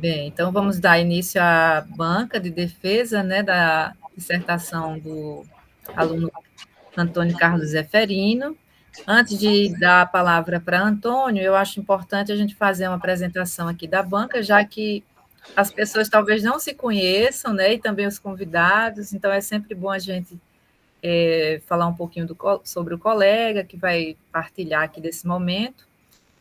Bem, então vamos dar início à banca de defesa, né, da dissertação do aluno Antônio Carlos Zeferino. Antes de dar a palavra para Antônio, eu acho importante a gente fazer uma apresentação aqui da banca, já que as pessoas talvez não se conheçam, né, e também os convidados, então é sempre bom a gente falar um pouquinho sobre o colega que vai partilhar aqui desse momento.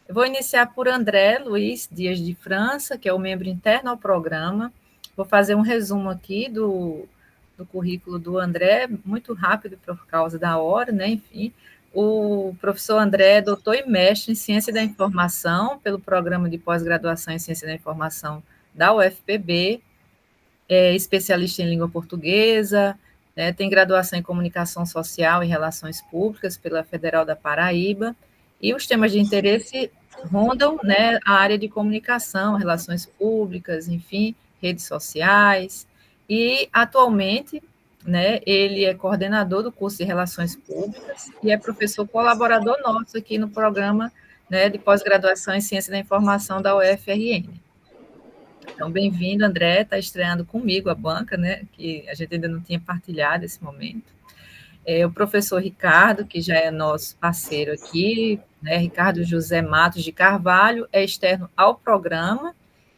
Eu vou iniciar por André Luiz Dias de França, que é o membro interno ao programa. Vou fazer um resumo aqui do currículo do André, muito rápido por causa da hora, né? Enfim, o professor André é doutor e mestre em Ciência da Informação pelo Programa de Pós-Graduação em Ciência da Informação da UFPB, é especialista em língua portuguesa, né, tem graduação em Comunicação Social e Relações Públicas pela Federal da Paraíba, e os temas de interesse rondam, né, a área de comunicação, relações públicas, enfim, redes sociais, e atualmente, né, ele é coordenador do curso de Relações Públicas e é professor colaborador nosso aqui no programa, né, de pós-graduação em Ciência da Informação da UFRN. Então, bem-vindo, André, está estreando comigo a banca, né, que a gente ainda não tinha partilhado esse momento. O professor Ricardo, que já é nosso parceiro aqui, né, Ricardo José Matos de Carvalho, é externo ao programa,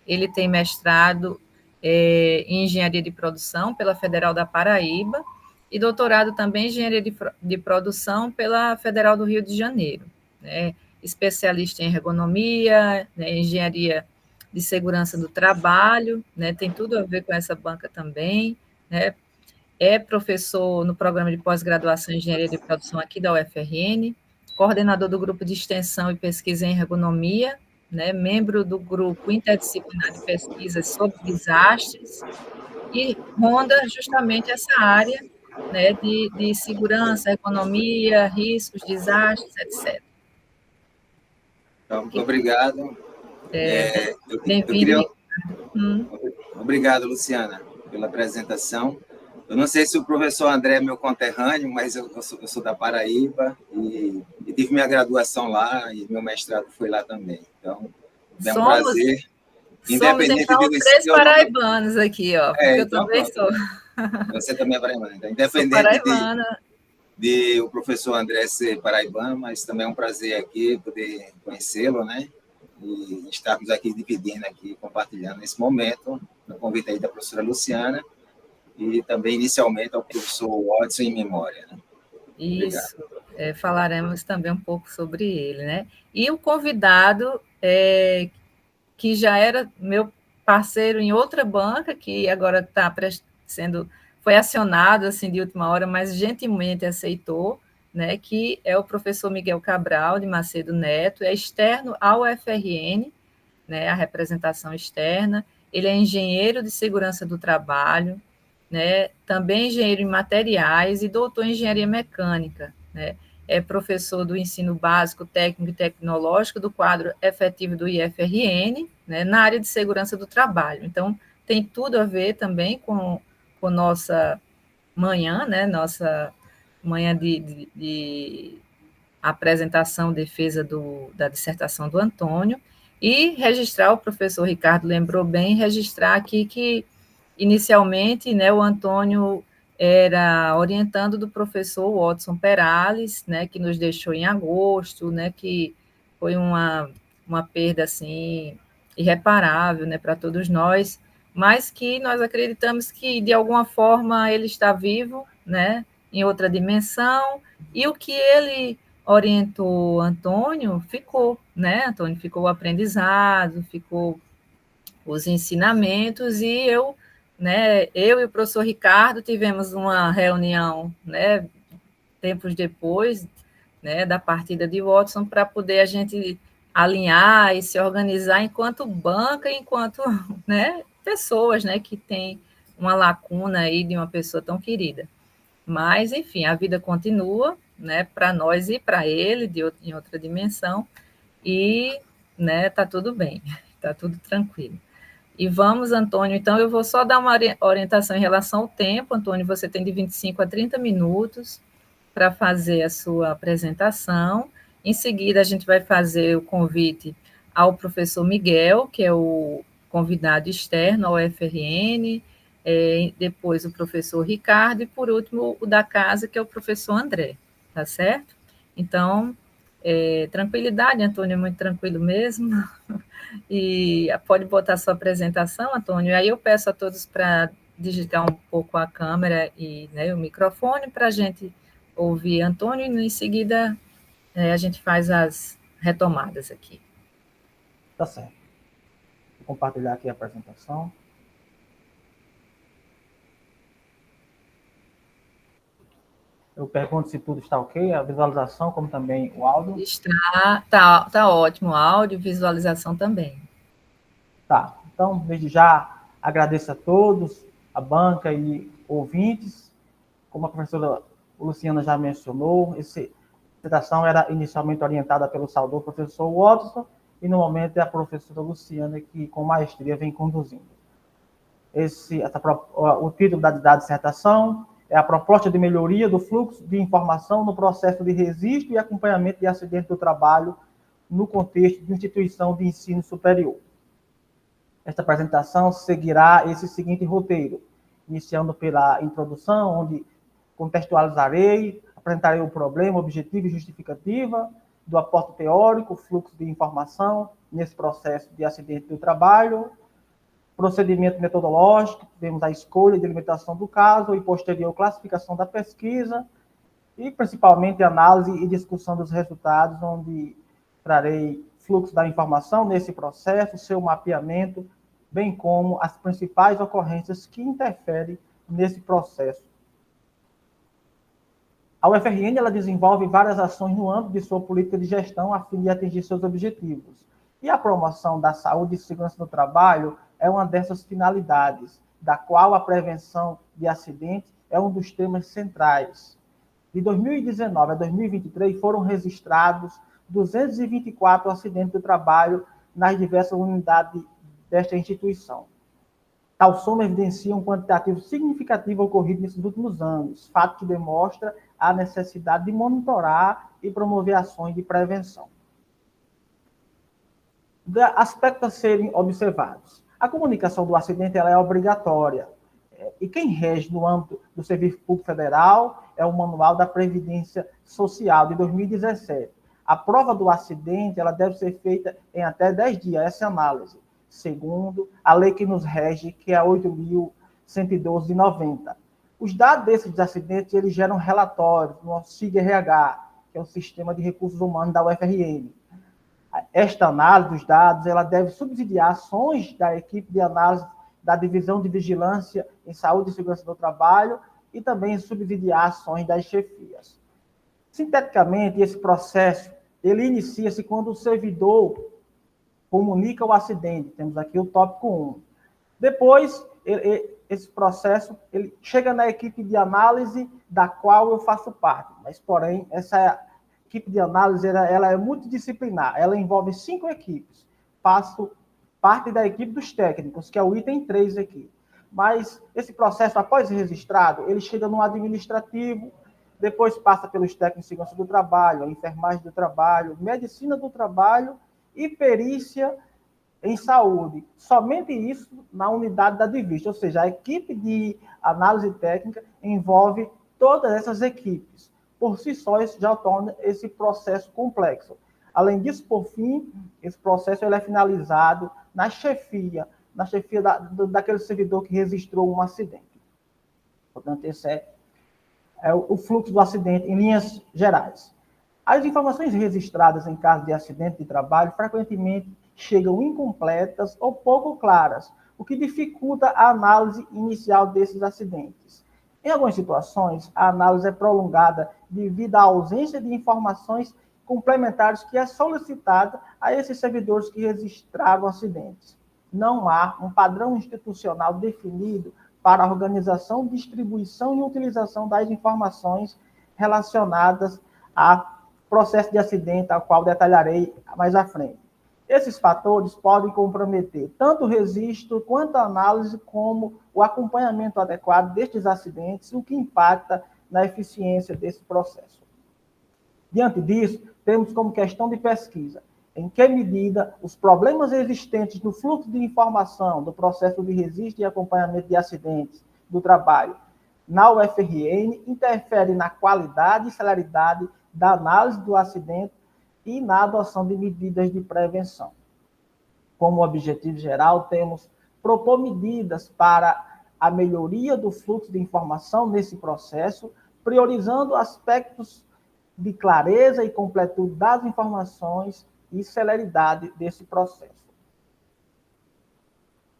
ele tem mestrado em Engenharia de Produção pela Federal da Paraíba e doutorado também em Engenharia de Produção pela Federal do Rio de Janeiro, né, especialista em ergonomia, né, engenharia de segurança do trabalho, né, tem tudo a ver com essa banca também, né, é professor no programa de pós-graduação em Engenharia de Produção aqui da UFRN, coordenador do grupo de extensão e pesquisa em ergonomia, né, membro do grupo interdisciplinar de pesquisas sobre desastres, e ronda justamente essa área, né, de segurança, economia, riscos, desastres, etc. Então, muito obrigado. Eu Bem-vindo, queria. Ricardo. Obrigado, Luciana, pela apresentação. Eu não sei se o professor André é meu conterrâneo, mas eu sou da Paraíba e tive minha graduação lá e meu mestrado foi lá também. Então, é um Somos, prazer, somos independente então de três eu não. paraibanos aqui, ó, porque eu Então, também pronto. sou, Você também é paraibano. Então, sou independente paraibana. de o professor André ser paraibano, mas também é um prazer aqui poder conhecê-lo, né? E estarmos aqui dividindo, aqui, compartilhando nesse momento, no convite aí da professora Luciana e também inicialmente ao professor Watson em memória. Né? Obrigado. Isso, falaremos também um pouco sobre ele, né? E o convidado, que já era meu parceiro em outra banca, que agora está sendo, foi acionado assim de última hora, mas gentilmente aceitou, né? Que é o professor Miguel Cabral de Macedo Neto, é externo ao UFRN, né? A representação externa. Ele é engenheiro de segurança do trabalho, né, também engenheiro em materiais e doutor em engenharia mecânica, né, é professor do ensino básico, técnico e tecnológico do quadro efetivo do IFRN, né, na área de segurança do trabalho. Então, tem tudo a ver também com nossa manhã, né, nossa manhã de apresentação, defesa da dissertação do Antônio, e registrar, o professor Ricardo lembrou bem, registrar aqui que inicialmente, né, o Antônio era orientando do professor Watson Perales, né, que nos deixou em agosto, né, que foi uma perda assim irreparável, né, para todos nós, mas que nós acreditamos que de alguma forma ele está vivo, né, em outra dimensão, e o que ele orientou Antônio ficou, né, Antônio, ficou o aprendizado, ficou os ensinamentos, e eu, né, eu e o professor Ricardo tivemos uma reunião, né, tempos depois, né, da partida de Watson, para poder a gente alinhar e se organizar enquanto banca, enquanto, né, pessoas, né, que tem uma lacuna aí de uma pessoa tão querida. Mas, enfim, a vida continua, né, para nós e para ele, em outra dimensão, e, né, tá tudo bem, tá tudo tranquilo. E vamos, Antônio, então eu vou só dar uma orientação em relação ao tempo. Antônio, você tem de 25 a 30 minutos para fazer a sua apresentação. Em seguida, a gente vai fazer o convite ao professor Miguel, que é o convidado externo ao FRN, depois o professor Ricardo, e por último o da casa, que é o professor André, tá certo? Então, tranquilidade, Antônio, é muito tranquilo mesmo. E pode botar sua apresentação, Antônio, aí eu peço a todos para digitar um pouco a câmera e, né, o microfone para a gente ouvir Antônio, e em seguida a gente faz as retomadas aqui. Tá certo. Vou compartilhar aqui a apresentação. Eu pergunto se tudo está ok, a visualização, como também o áudio. Tá ótimo, o áudio, visualização também. Tá, então, desde já, agradeço a todos, a banca e ouvintes. Como a professora Luciana já mencionou, essa apresentação era inicialmente orientada pelo saudoso professor Watson, e no momento é a professora Luciana que, com maestria, vem conduzindo. O título da dissertação é a proposta de melhoria do fluxo de informação no processo de registro e acompanhamento de acidentes do trabalho no contexto de instituição de ensino superior. Esta apresentação seguirá esse seguinte roteiro, iniciando pela introdução, onde contextualizarei, apresentarei o problema, objetivo e justificativa do aporte teórico, fluxo de informação nesse processo de acidente do trabalho, procedimento metodológico, tivemos a escolha e delimitação do caso e posterior classificação da pesquisa e principalmente análise e discussão dos resultados, onde trarei fluxo da informação nesse processo, seu mapeamento, bem como as principais ocorrências que interferem nesse processo. A UFRN ela desenvolve várias ações no âmbito de sua política de gestão a fim de atingir seus objetivos. E a promoção da saúde e segurança no trabalho é uma dessas finalidades, da qual a prevenção de acidentes é um dos temas centrais. De 2019 a 2023 foram registrados 224 acidentes do trabalho nas diversas unidades desta instituição. Tal soma evidencia um quantitativo significativo ocorrido nesses últimos anos, fato que demonstra a necessidade de monitorar e promover ações de prevenção. Aspectos a serem observados. A comunicação do acidente ela é obrigatória. E quem rege no âmbito do Serviço Público Federal é o Manual da Previdência Social, de 2017. A prova do acidente ela deve ser feita em até 10 dias, essa análise, segundo a lei que nos rege, que é a 8.112 de 90. Os dados desses acidentes eles geram relatórios no SIG-RH, que é o Sistema de Recursos Humanos da UFRN. Esta análise dos dados ela deve subsidiar ações da equipe de análise da Divisão de Vigilância em Saúde e Segurança do Trabalho e também subsidiar ações das chefias. Sinteticamente, esse processo ele inicia-se quando o servidor comunica o acidente. Temos aqui o tópico 1. Depois, esse processo ele chega na equipe de análise da qual eu faço parte. Mas, porém, essa equipe de análise ela é multidisciplinar. Ela envolve 5 equipes. Faço parte da equipe dos técnicos, que é o item 3 aqui. Mas esse processo, após ser registrado, ele chega no administrativo, depois passa pelos técnicos de segurança do trabalho, a enfermagem do trabalho, medicina do trabalho e perícia em saúde. Somente isso na unidade da DIVIST, ou seja, a equipe de análise técnica envolve todas essas equipes. Por si só, isso já torna esse processo complexo. Além disso, por fim, esse processo ele é finalizado na chefia daquele servidor que registrou um acidente. Portanto, esse é o fluxo do acidente em linhas gerais. As informações registradas em caso de acidente de trabalho frequentemente chegam incompletas ou pouco claras, o que dificulta a análise inicial desses acidentes. Em algumas situações, a análise é prolongada devido à ausência de informações complementares que é solicitada a esses servidores que registraram acidentes. Não há um padrão institucional definido para a organização, distribuição e utilização das informações relacionadas ao processo de acidente, ao qual detalharei mais à frente. Esses fatores podem comprometer tanto o registro, quanto a análise, como o acompanhamento adequado destes acidentes, o que impacta na eficiência desse processo. Diante disso, temos como questão de pesquisa em que medida os problemas existentes no fluxo de informação do processo de registro e acompanhamento de acidentes do trabalho na UFRN interferem na qualidade e celeridade da análise do acidente e na adoção de medidas de prevenção. Como objetivo geral, temos propor medidas para a melhoria do fluxo de informação nesse processo, priorizando aspectos de clareza e completude das informações e celeridade desse processo.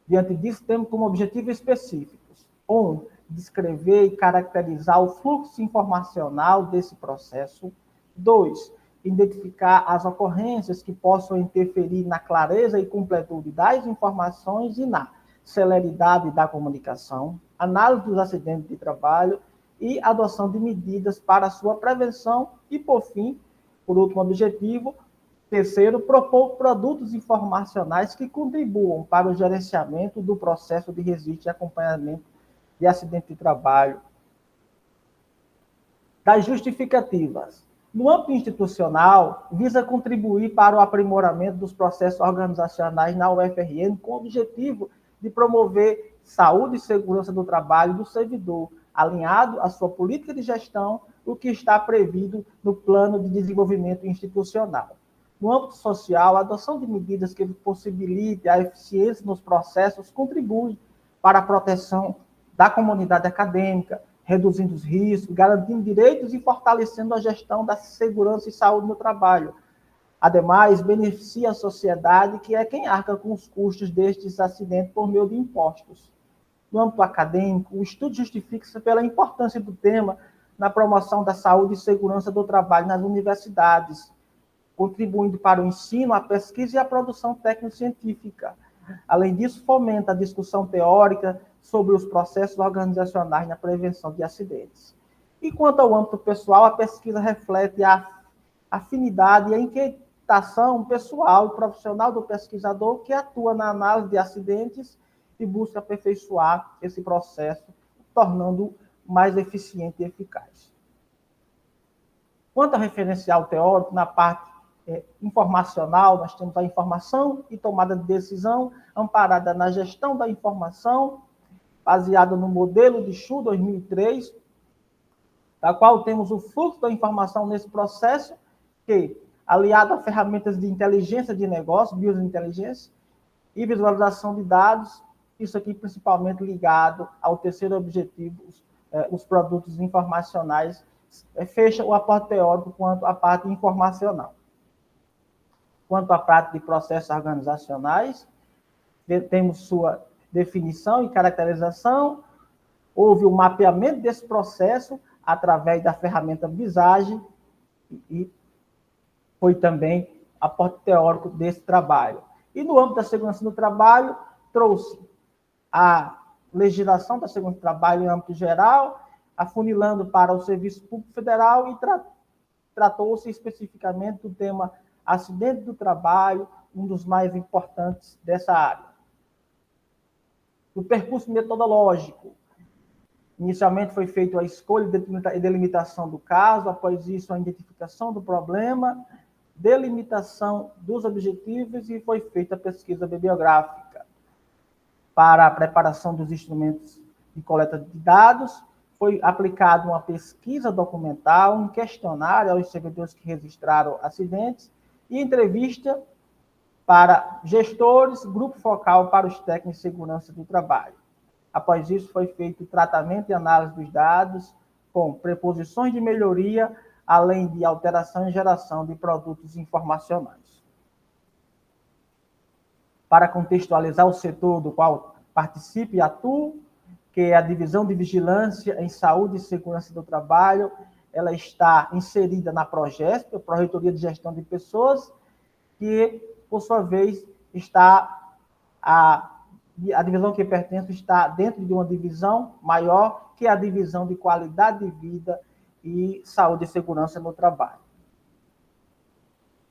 Diante disso, temos como objetivos específicos: 1. Descrever e caracterizar o fluxo informacional desse processo. 2. Identificar as ocorrências que possam interferir na clareza e completude das informações e na celeridade da comunicação, análise dos acidentes de trabalho e adoção de medidas para sua prevenção e, por fim, por último objetivo, 3º, propor produtos informacionais que contribuam para o gerenciamento do processo de registro e acompanhamento de acidente de trabalho. Das justificativas. No âmbito institucional, visa contribuir para o aprimoramento dos processos organizacionais na UFRN com o objetivo de promover saúde e segurança do trabalho do servidor, alinhado à sua política de gestão, o que está previsto no Plano de Desenvolvimento Institucional. No âmbito social, a adoção de medidas que possibilitem a eficiência nos processos contribui para a proteção da comunidade acadêmica, reduzindo os riscos, garantindo direitos e fortalecendo a gestão da segurança e saúde no trabalho. Ademais, beneficia a sociedade, que é quem arca com os custos destes acidentes por meio de impostos. No âmbito acadêmico, o estudo justifica-se pela importância do tema na promoção da saúde e segurança do trabalho nas universidades, contribuindo para o ensino, a pesquisa e a produção técnico-científica. Além disso, fomenta a discussão teórica sobre os processos organizacionais na prevenção de acidentes. E quanto ao âmbito pessoal, a pesquisa reflete a afinidade e a inquietação pessoal e profissional do pesquisador que atua na análise de acidentes e busca aperfeiçoar esse processo, tornando-o mais eficiente e eficaz. Quanto ao referencial teórico, na parte informacional, nós temos a informação e tomada de decisão amparada na gestão da informação, baseada no modelo de Shu 2003, da qual temos o fluxo da informação nesse processo, que, aliado a ferramentas de inteligência de negócio, biointeligência, e visualização de dados, isso aqui principalmente ligado ao 3º objetivo, os produtos informacionais, fecha o aporte teórico quanto à parte informacional. Quanto à prática de processos organizacionais, temos sua definição e caracterização, houve o mapeamento desse processo através da ferramenta Visage e foi também aporte teórico desse trabalho. E no âmbito da segurança no trabalho, trouxe a legislação da segurança do trabalho em âmbito geral, afunilando para o Serviço Público Federal e tratou-se especificamente do tema acidente do trabalho, um dos mais importantes dessa área. O percurso metodológico. Inicialmente foi feita a escolha e delimitação do caso, após isso a identificação do problema, delimitação dos objetivos e foi feita a pesquisa bibliográfica. Para a preparação dos instrumentos de coleta de dados, foi aplicada uma pesquisa documental, um questionário aos servidores que registraram acidentes e entrevista para gestores, grupo focal para os técnicos de segurança do trabalho. Após isso, foi feito o tratamento e análise dos dados com preposições de melhoria, além de alteração e geração de produtos informacionais. Para contextualizar o setor do qual participo e atuo, que é a Divisão de Vigilância em Saúde e Segurança do Trabalho, ela está inserida na PROGESP, a Pró-Reitoria de Gestão de Pessoas, que, por sua vez, está a divisão que pertence está dentro de uma divisão maior, que é a Divisão de Qualidade de Vida e Saúde e Segurança no Trabalho.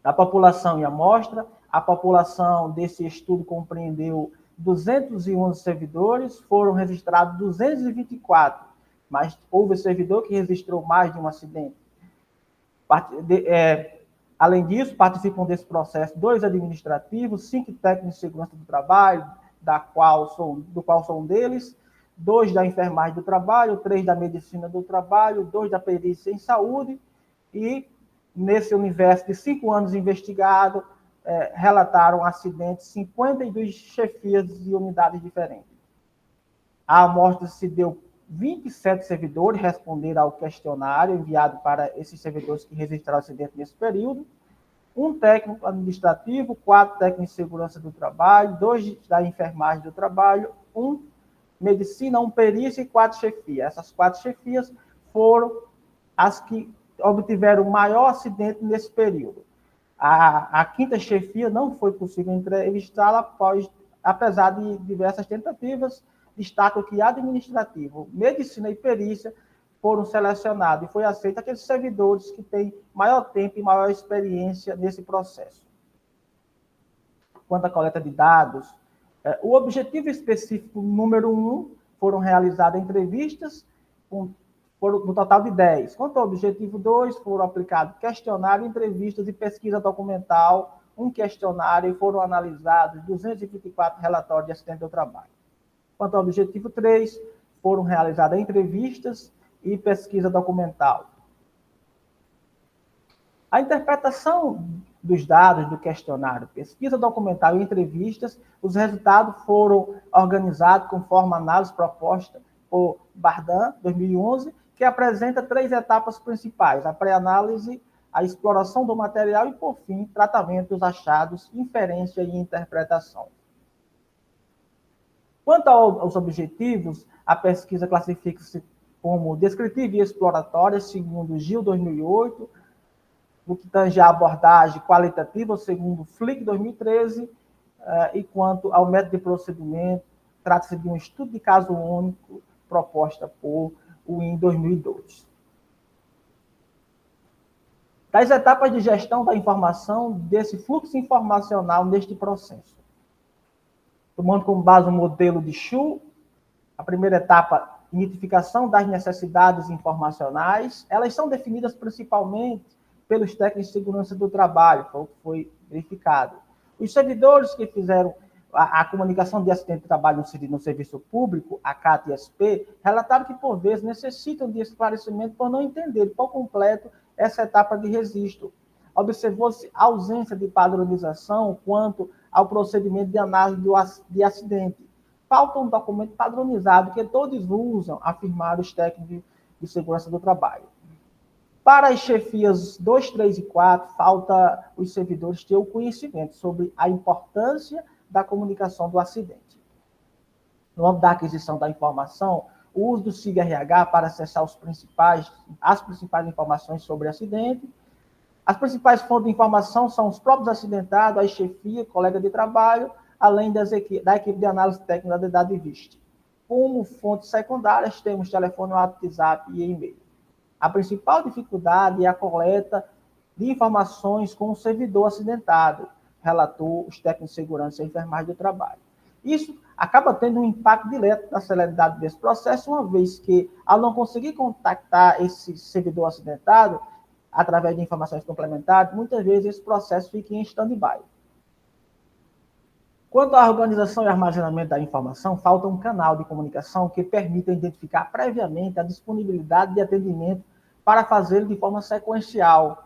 Da população e amostra, a população desse estudo compreendeu 211 servidores, foram registrados 224, mas houve servidor que registrou mais de um acidente. Além disso, participam desse processo 2 administrativos, 5 técnicos de segurança do trabalho, do qual sou um deles, 2 da enfermagem do trabalho, 3 da medicina do trabalho, 2 da perícia em saúde, e nesse universo de 5 anos investigado, relataram acidentes 52 chefias de unidades diferentes. A amostra se deu 27 servidores responderam ao questionário enviado para esses servidores que registraram o acidente nesse período, 1 técnico administrativo, 4 técnicos de segurança do trabalho, 2 da enfermagem do trabalho, 1 medicina, 1 perícia e 4 chefias. Essas 4 chefias foram as que obtiveram o maior acidente nesse período. A 5ª chefia não foi possível entrevistá-la, apesar de diversas tentativas. Destaco que administrativo, medicina e perícia foram selecionados e foi aceito aqueles servidores que têm maior tempo e maior experiência nesse processo. Quanto à coleta de dados, o objetivo específico número 1 foram realizadas entrevistas, no total de 10. Quanto ao objetivo 2, foram aplicados questionário, entrevistas e pesquisa documental, 1 questionário, e foram analisados 224 relatórios de acidente do trabalho. Quanto ao objetivo 3, foram realizadas entrevistas e pesquisa documental. A interpretação dos dados do questionário, pesquisa documental e entrevistas, os resultados foram organizados conforme a análise proposta por Bardan, 2011, que apresenta 3 etapas principais: a pré-análise, a exploração do material e, por fim, tratamento dos achados, inferência e interpretação. Quanto aos objetivos, a pesquisa classifica-se como descritiva e exploratória, segundo Gil, 2008, o que tange a abordagem qualitativa, segundo Flick, 2013, e quanto ao método de procedimento, trata-se de um estudo de caso único proposta por Wynne, 2002. Das etapas de gestão da informação, desse fluxo informacional neste processo. Tomando como base o modelo de Shu, a primeira etapa, identificação das necessidades informacionais, elas são definidas principalmente pelos técnicos de segurança do trabalho, foi verificado. Os servidores que fizeram a comunicação de acidente de trabalho no serviço público, a CAT e SP, relataram que, por vezes, necessitam de esclarecimento por não entender por completo essa etapa de registro. Observou-se ausência de padronização quanto ao procedimento de análise de acidente. Falta um documento padronizado que todos usam, afirmaram os técnicos de segurança do trabalho. Para as chefias 2, 3 e 4, falta os servidores ter o conhecimento sobre a importância da comunicação do acidente. No âmbito da aquisição da informação, o uso do SIG-RH para acessar as principais informações sobre o acidente. As principais fontes de informação são os próprios acidentados, a chefia, colega de trabalho, além da equipe de análise técnica da dado VIST. Como fontes secundárias, temos telefone, WhatsApp e e-mail. A principal dificuldade é a coleta de informações com o servidor acidentado, relatou os técnicos de segurança e enfermagem do trabalho. Isso acaba tendo um impacto direto na celeridade desse processo, uma vez que, ao não conseguir contactar esse servidor acidentado, através de informações complementares, muitas vezes esse processo fica em stand-by. Quanto à organização e armazenamento da informação, falta um canal de comunicação que permita identificar previamente a disponibilidade de atendimento para fazê-lo de forma sequencial.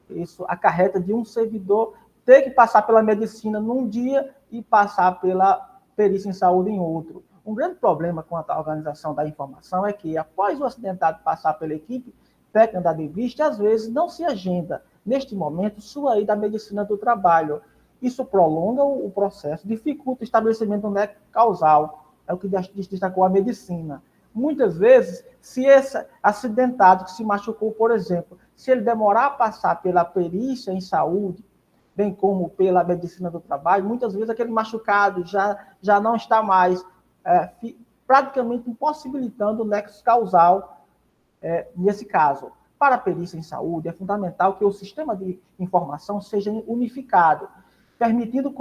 Isso acarreta de um servidor ter que passar pela medicina num dia e passar pela perícia em saúde em outro. Um grande problema quanto à organização da informação é que, após o acidentado passar pela equipe técnica da DVIST, às vezes não se agenda, neste momento, sua ida à medicina do trabalho. Isso prolonga o processo, dificulta o estabelecimento do nexo causal, é o que destacou a medicina. Muitas vezes, se esse acidentado que se machucou, por exemplo, se ele demorar a passar pela perícia em saúde, bem como pela medicina do trabalho, muitas vezes aquele machucado já não está mais praticamente impossibilitando o nexo causal nesse caso. Para a perícia em saúde, é fundamental que o sistema de informação seja unificado, permitindo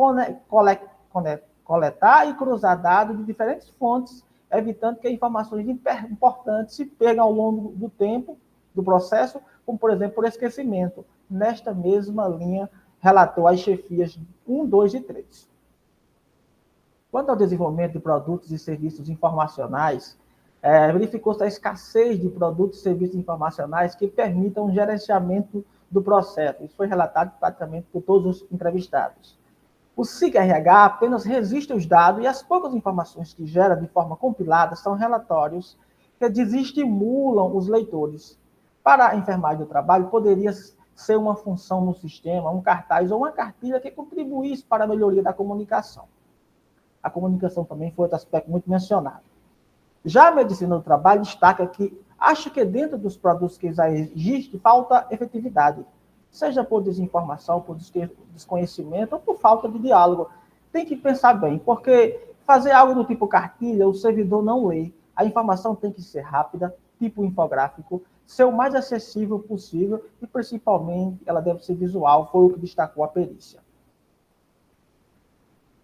coletar e cruzar dados de diferentes fontes, evitando que informações importantes se percam ao longo do tempo do processo, como, por exemplo, por esquecimento. nesta mesma linha, relatou as chefias 1, 2 e 3. Quanto ao desenvolvimento de produtos e serviços informacionais, verificou-se a escassez de produtos e serviços informacionais que permitam um gerenciamento do processo. Isso foi relatado praticamente por todos os entrevistados. O SIG-RH apenas registra os dados e as poucas informações que gera de forma compilada são relatórios que desestimulam os leitores. Para a enfermagem do trabalho, poderia ser uma função no sistema, um cartaz ou uma cartilha que contribuísse para a melhoria da comunicação. A comunicação também foi outro aspecto muito mencionado. Já a medicina do trabalho destaca que acha que dentro dos produtos que já existem falta efetividade, seja por desinformação, por desconhecimento ou por falta de diálogo. Tem que pensar bem, porque fazer algo do tipo cartilha, o servidor não lê. A informação tem que ser rápida, tipo infográfico, ser o mais acessível possível e, principalmente, ela deve ser visual, foi o que destacou a perícia.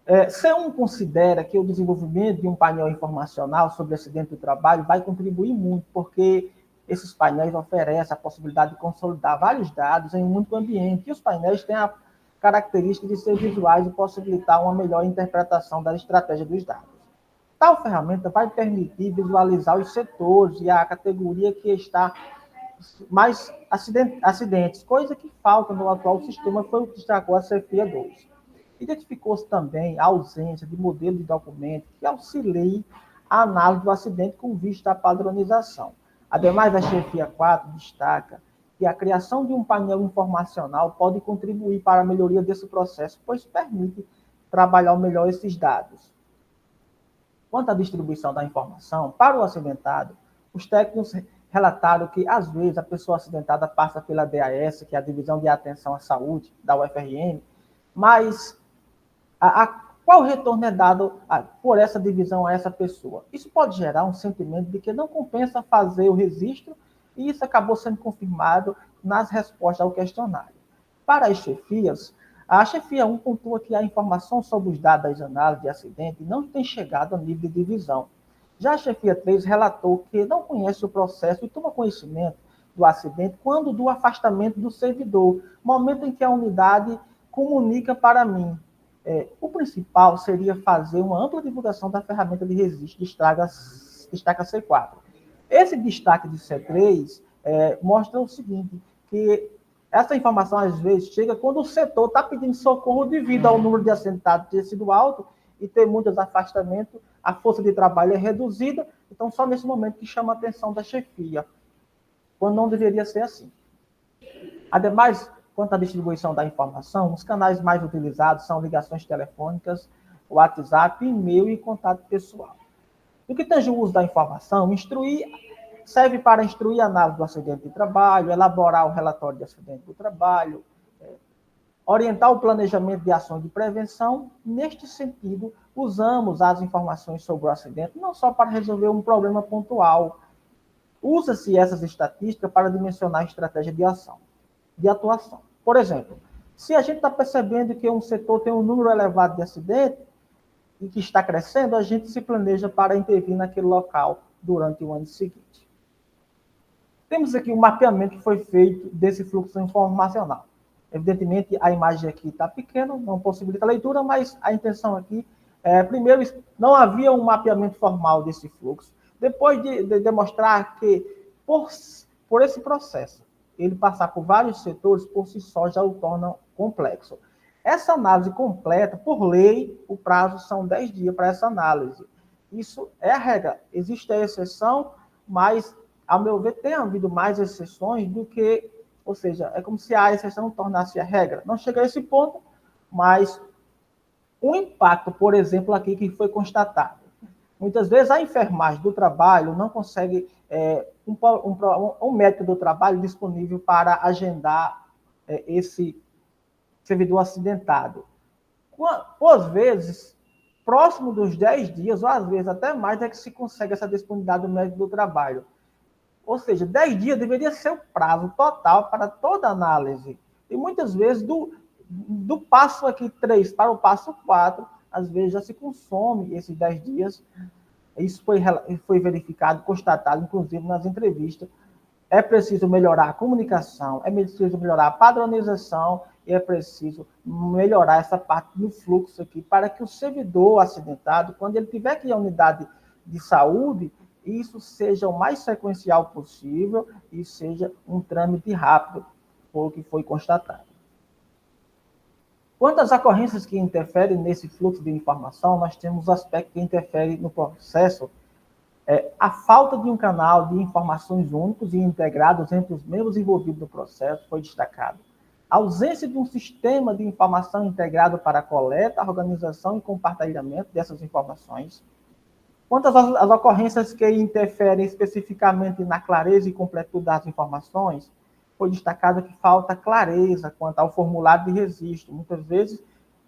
C1 considera que o desenvolvimento de um painel informacional sobre acidente do trabalho vai contribuir muito, porque esses painéis oferecem a possibilidade de consolidar vários dados em um único ambiente, e os painéis têm a característica de ser visuais e possibilitar uma melhor interpretação da estratégia dos dados. Tal ferramenta vai permitir visualizar os setores e a categoria que está mais acidentes, coisa que falta no atual sistema, foi o que destacou a CFIA 2. Identificou-se também a ausência de modelo de documento que auxilie a análise do acidente com vista à padronização. Ademais, a chefia 4 destaca que a criação de um painel informacional pode contribuir para a melhoria desse processo, pois permite trabalhar melhor esses dados. Quanto à distribuição da informação, para o acidentado, os técnicos relataram que, às vezes, a pessoa acidentada passa pela DAS, que é a Divisão de Atenção à Saúde, da UFRN, mas qual retorno é dado por essa divisão a essa pessoa? Isso pode gerar um sentimento de que não compensa fazer o registro, e isso acabou sendo confirmado nas respostas ao questionário. Para as chefias, a chefia 1 pontua que a informação sobre os dados das análises de acidente não tem chegado a nível de divisão. Já a chefia 3 relatou que não conhece o processo e toma conhecimento do acidente quando do afastamento do servidor, momento em que a unidade comunica para mim. O principal seria fazer uma ampla divulgação da ferramenta de registro destaca C4. Esse destaque de C3 mostra o seguinte, que essa informação, às vezes, chega quando o setor está pedindo socorro devido ao número de assentados ter sido alto e ter muitos afastamentos, a força de trabalho é reduzida, então só nesse momento que chama a atenção da chefia, quando não deveria ser assim. Ademais, quanto à distribuição da informação, os canais mais utilizados são ligações telefônicas, WhatsApp, e-mail e contato pessoal. No que tange o uso da informação, serve para instruir a análise do acidente de trabalho, elaborar o relatório de acidente do trabalho, orientar o planejamento de ações de prevenção. Neste sentido, usamos as informações sobre o acidente não só para resolver um problema pontual. Usa-se essas estatísticas para dimensionar a estratégia de atuação. Por exemplo, se a gente está percebendo que um setor tem um número elevado de acidentes e que está crescendo, a gente se planeja para intervir naquele local durante o ano seguinte. Temos aqui um mapeamento que foi feito desse fluxo informacional. Evidentemente, a imagem aqui está pequena, não possibilita a leitura, mas a intenção aqui primeiro, não havia um mapeamento formal desse fluxo. Depois de demonstrar que, por esse processo, ele passar por vários setores, por si só, já o torna complexo. Essa análise completa, por lei, o prazo são 10 dias para essa análise. Isso é a regra. Existe a exceção, mas, ao meu ver, tem havido mais exceções do que... Ou seja, é como se a exceção tornasse a regra. Não chega a esse ponto, mas o impacto, por exemplo, aqui que foi constatado. Muitas vezes a enfermagem do trabalho não consegue um médico do trabalho disponível para agendar esse servidor acidentado. Às vezes, próximo dos 10 dias, ou às vezes até mais, é que se consegue essa disponibilidade do médico do trabalho. Ou seja, 10 dias deveria ser o prazo total para toda análise. E muitas vezes, do passo aqui 3 para o passo 4, às vezes já se consome esses 10 dias. Isso foi verificado, constatado, inclusive, nas entrevistas É preciso melhorar a comunicação, é preciso melhorar a padronização e é preciso melhorar essa parte do fluxo aqui para que o servidor acidentado, quando ele tiver que ir à unidade de saúde, isso seja o mais sequencial possível e seja um trâmite rápido, foi o que foi constatado. Quanto às ocorrências que interferem nesse fluxo de informação, nós temos aspectos que interferem no processo. A falta de um canal de informações únicos e integrados entre os membros envolvidos no processo foi destacado. A ausência de um sistema de informação integrado para a coleta, organização e compartilhamento dessas informações. Quanto às ocorrências que interferem especificamente na clareza e completude das informações, foi destacado que falta clareza quanto ao formulário de registro. Muitas vezes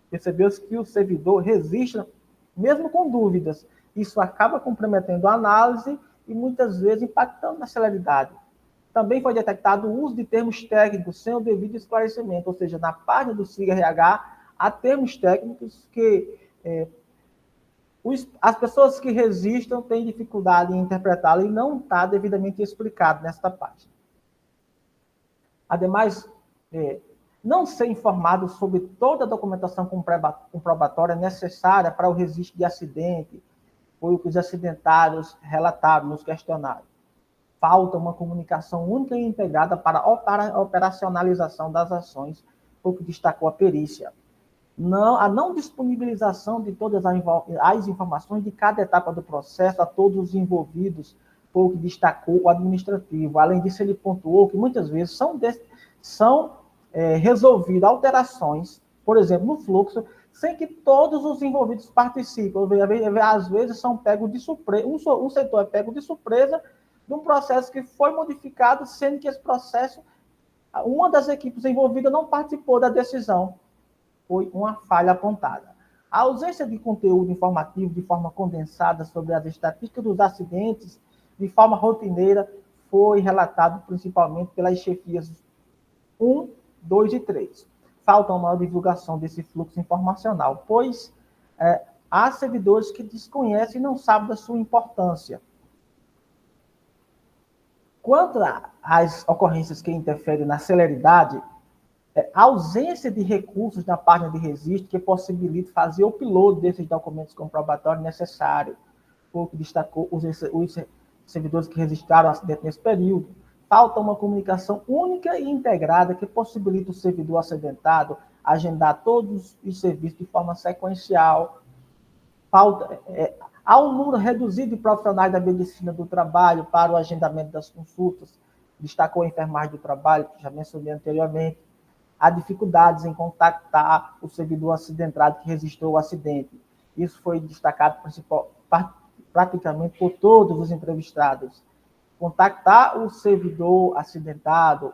percebeu-se que o servidor registra mesmo com dúvidas. Isso acaba comprometendo a análise e muitas vezes impactando na celeridade. Também foi detectado o uso de termos técnicos sem o devido esclarecimento, ou seja, na página do SIG-RH há termos técnicos que as pessoas que registram têm dificuldade em interpretá-lo e não está devidamente explicado nesta página. Ademais, não ser informado sobre toda a documentação comprobatória necessária para o registro de acidente, foi o que os acidentados relataram nos questionários. Falta uma comunicação única e integrada para a operacionalização das ações, foi o que destacou a perícia. A não disponibilização de todas as informações de cada etapa do processo a todos os envolvidos, foi o que destacou o administrativo. Além disso, ele pontuou que muitas vezes são resolvidas alterações, por exemplo, no fluxo, sem que todos os envolvidos participem. Às vezes são pegos de surpresa, um setor é pego de surpresa de um processo que foi modificado, sendo que esse processo, uma das equipes envolvidas não participou da decisão. Foi uma falha apontada. A ausência de conteúdo informativo de forma condensada sobre as estatísticas dos acidentes de forma rotineira foi relatado principalmente pelas chefias 1, 2 e 3. Falta uma maior divulgação desse fluxo informacional, pois há servidores que desconhecem e não sabem da sua importância. Quanto às ocorrências que interferem na celeridade, a ausência de recursos na página de registro que possibilite fazer o upload desses documentos comprobatórios necessários, foi o que destacou os servidores que registraram o acidente nesse período. Falta uma comunicação única e integrada que possibilite o servidor acidentado agendar todos os serviços de forma sequencial. Há um número reduzido de profissionais da medicina do trabalho para o agendamento das consultas, destacou a enfermagem do trabalho, que já mencionei anteriormente. Há dificuldades em contactar o servidor acidentado que registrou o acidente. Isso foi destacado praticamente por todos os entrevistados. Contactar o servidor acidentado,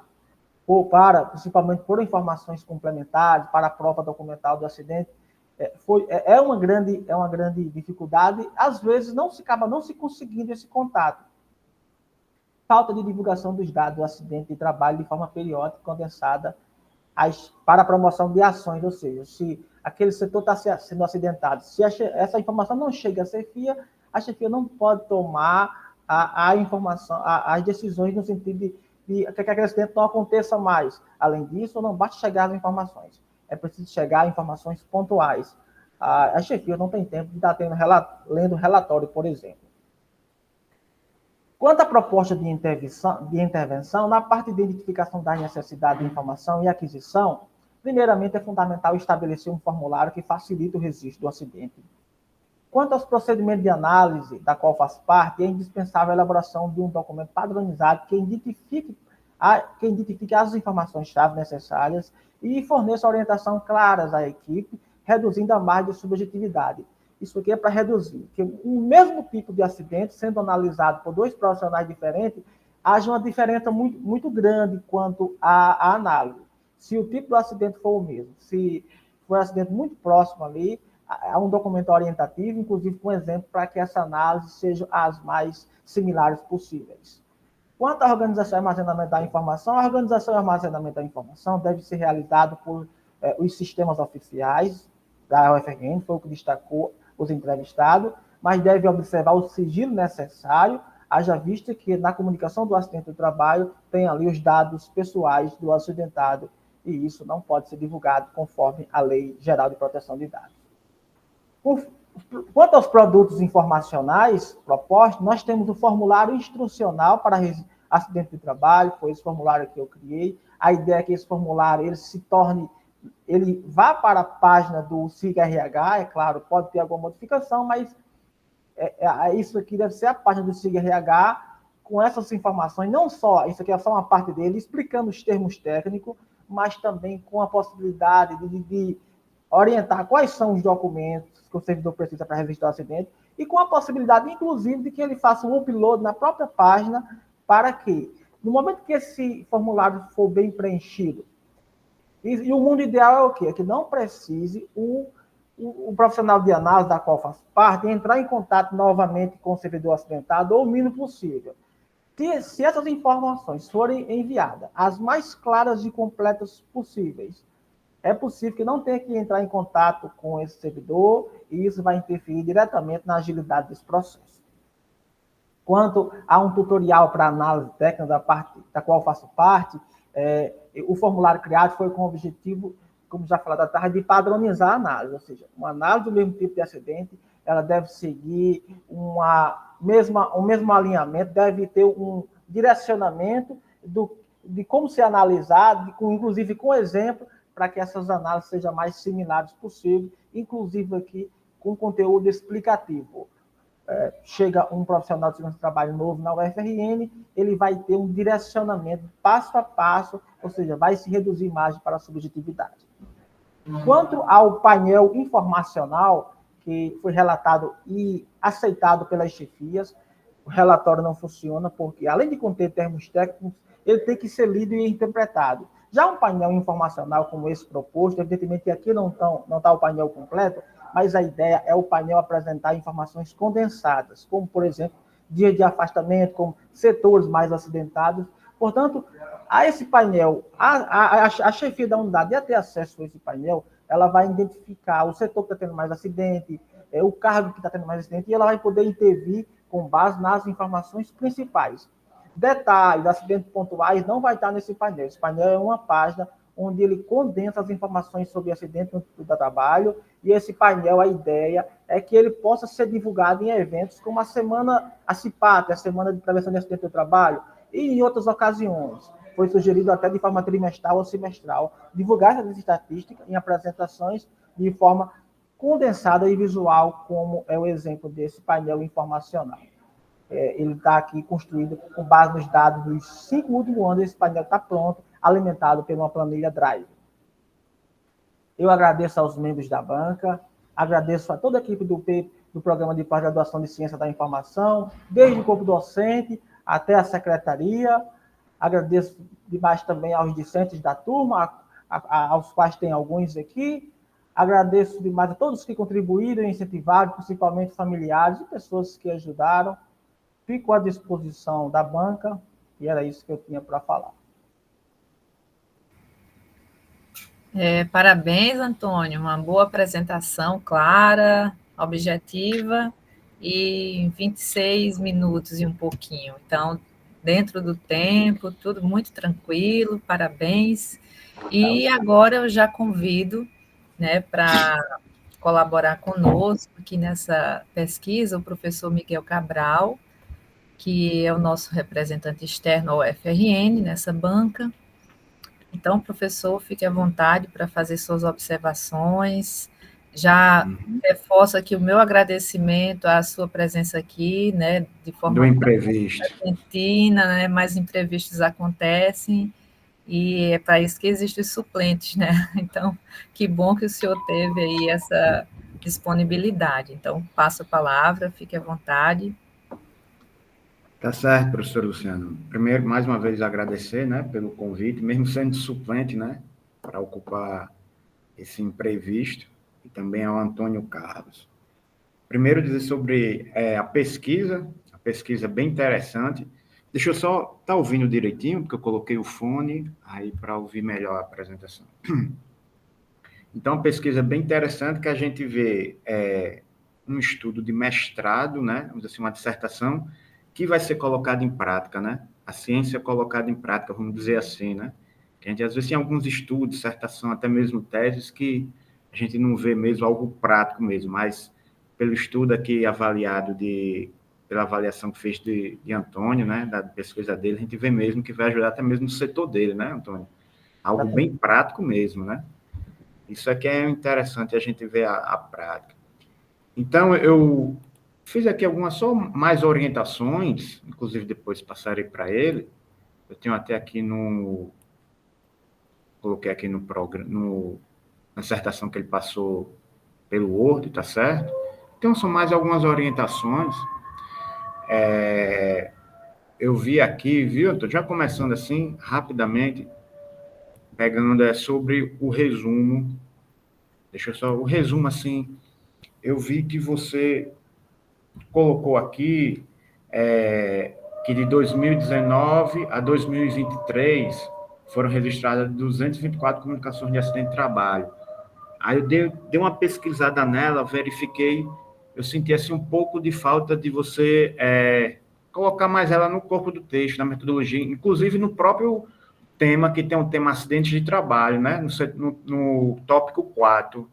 principalmente por informações complementares, para a prova documental do acidente, é uma grande dificuldade. Às vezes, acaba não se conseguindo esse contato. Falta de divulgação dos dados do acidente de trabalho de forma periódica, condensada, para a promoção de ações, ou seja, se aquele setor está sendo acidentado, se essa informação não chega à chefia, a chefia não pode tomar a informação, as decisões no sentido de que aquele acidente não aconteça mais. Além disso, não basta chegar às informações, é preciso chegar a informações pontuais. A chefia não tem tempo de estar lendo relatório, por exemplo. Quanto à proposta de intervenção, na parte de identificação da necessidade de informação e aquisição, primeiramente é fundamental estabelecer um formulário que facilite o registro do acidente. Quanto aos procedimentos de análise, da qual faz parte, é indispensável a elaboração de um documento padronizado que identifique as informações-chave necessárias e forneça orientação claras à equipe, reduzindo a margem de subjetividade. Isso aqui é para reduzir, que o mesmo tipo de acidente, sendo analisado por dois profissionais diferentes, haja uma diferença muito, muito grande quanto à análise. Se o tipo do acidente for o mesmo, se for um acidente muito próximo ali, há um documento orientativo, inclusive com exemplo, para que essa análise seja as mais similares possíveis. Quanto à organização e armazenamento da informação, a organização e armazenamento da informação deve ser realizado por os sistemas oficiais da UFRN, foi o que destacou os entrevistados, mas deve observar o sigilo necessário haja vista que na comunicação do acidente do trabalho tem ali os dados pessoais do acidentado, e isso não pode ser divulgado conforme a Lei Geral de Proteção de Dados. Quanto aos produtos informacionais propostos, nós temos o formulário instrucional para acidente de trabalho, foi esse formulário que eu criei. A ideia é que esse formulário ele vá para a página do SIG-RH, é claro, pode ter alguma modificação, mas isso aqui deve ser a página do SIG-RH, com essas informações, não só, isso aqui é só uma parte dele, explicando os termos técnicos, mas também com a possibilidade de orientar quais são os documentos que o servidor precisa para registrar o acidente, e com a possibilidade, inclusive, de que ele faça um upload na própria página, para que, no momento que esse formulário for bem preenchido, e o mundo ideal é o quê? É que não precise o profissional de análise da qual faz parte entrar em contato novamente com o servidor acidentado, ou o mínimo possível. Se essas informações forem enviadas, as mais claras e completas possíveis, é possível que não tenha que entrar em contato com esse servidor, e isso vai interferir diretamente na agilidade desse processo. Quanto a um tutorial para análise técnica da qual faço parte, o formulário criado foi com o objetivo, como já falado à tarde, de padronizar a análise, ou seja, uma análise do mesmo tipo de acidente, ela deve seguir o mesmo alinhamento, deve ter um direcionamento de como ser analisado, inclusive com exemplo, para que essas análises sejam mais similares possível, inclusive aqui com conteúdo explicativo. Chega um profissional de segurança do trabalho novo na UFRN, ele vai ter um direcionamento passo a passo, ou seja, vai se reduzir margem para a subjetividade. Quanto ao painel informacional, que foi relatado e aceitado pelas chefias, o relatório não funciona porque, além de conter termos técnicos, ele tem que ser lido e interpretado. Já um painel informacional como esse proposto, evidentemente que aqui não está o painel completo, mas a ideia é o painel apresentar informações condensadas, como, por exemplo, dia de afastamento, como setores mais acidentados. Portanto, a esse painel, a chefia da unidade ia ter acesso a esse painel, ela vai identificar o setor que está tendo mais acidente, o cargo que está tendo mais acidente, e ela vai poder intervir com base nas informações principais. Detalhes, acidentes pontuais, não vai estar nesse painel. Esse painel é uma página onde ele condensa as informações sobre acidente no trabalho, e esse painel, a ideia é que ele possa ser divulgado em eventos como a CIPAT, a Semana de Prevenção de Acidente do Trabalho, e em outras ocasiões. Foi sugerido até de forma trimestral ou semestral, divulgar essas estatísticas em apresentações de forma condensada e visual, como é o exemplo desse painel informacional. Ele está aqui construído com base nos dados dos 5 últimos anos, esse painel está pronto, alimentado por uma planilha Drive. Eu agradeço aos membros da banca, agradeço a toda a equipe do Programa de Pós-Graduação de Ciência da Informação, desde o corpo docente até a secretaria. Agradeço demais também aos discentes da turma, aos quais tem alguns aqui. Agradeço demais a todos que contribuíram e incentivaram, principalmente familiares e pessoas que ajudaram. Fico à disposição da banca, e era isso que eu tinha para falar. Parabéns, Antônio, uma boa apresentação, clara, objetiva, e em 26 minutos e um pouquinho. Então, dentro do tempo, tudo muito tranquilo, parabéns. E agora eu já convido, né, para colaborar conosco aqui nessa pesquisa o professor Miguel Cabral, que é o nosso representante externo ao UFRN, nessa banca. Então, professor, fique à vontade para fazer suas observações. Já reforço aqui o meu agradecimento à sua presença aqui, né, de forma do imprevisto. repentina, né, mas imprevistos acontecem, e é para isso que existem os suplentes, né? Então, que bom que o senhor teve aí essa disponibilidade. Então, passo a palavra, fique à vontade. Tá certo, professor Luciano. Primeiro, mais uma vez, agradecer, né, pelo convite, mesmo sendo suplente, né, para ocupar esse imprevisto, e também ao Antônio Carlos. Primeiro, dizer sobre a pesquisa bem interessante. Deixa eu só estar ouvindo direitinho, porque eu coloquei o fone aí para ouvir melhor a apresentação. Então, a pesquisa bem interessante, que a gente vê um estudo de mestrado, né, vamos dizer assim, uma dissertação, que vai ser colocado em prática, né? A ciência colocada em prática, vamos dizer assim, né? Que a gente, às vezes, tem alguns estudos, dissertação, até mesmo teses, que a gente não vê mesmo algo prático mesmo, mas pelo estudo aqui avaliado pela avaliação que fez de Antônio, né, da pesquisa dele, a gente vê mesmo que vai ajudar até mesmo no setor dele, né, Antônio? Algo bem prático mesmo, né? Isso aqui é interessante a gente ver a prática. Então, eu fiz aqui algumas só mais orientações, inclusive depois passarei para ele. Eu tenho até aqui coloquei aqui no programa, na dissertação que ele passou pelo Word, tá certo? Então, são mais algumas orientações. Eu vi aqui, viu? Estou já começando assim, rapidamente, pegando sobre o resumo. Deixa eu só, o resumo assim, eu vi que você colocou aqui que de 2019 a 2023 foram registradas 224 comunicações de acidente de trabalho. Aí eu dei uma pesquisada nela, verifiquei, eu senti assim um pouco de falta de você colocar mais ela no corpo do texto, na metodologia, inclusive no próprio tema, que tem um tema acidentes de trabalho, né? No tópico 4.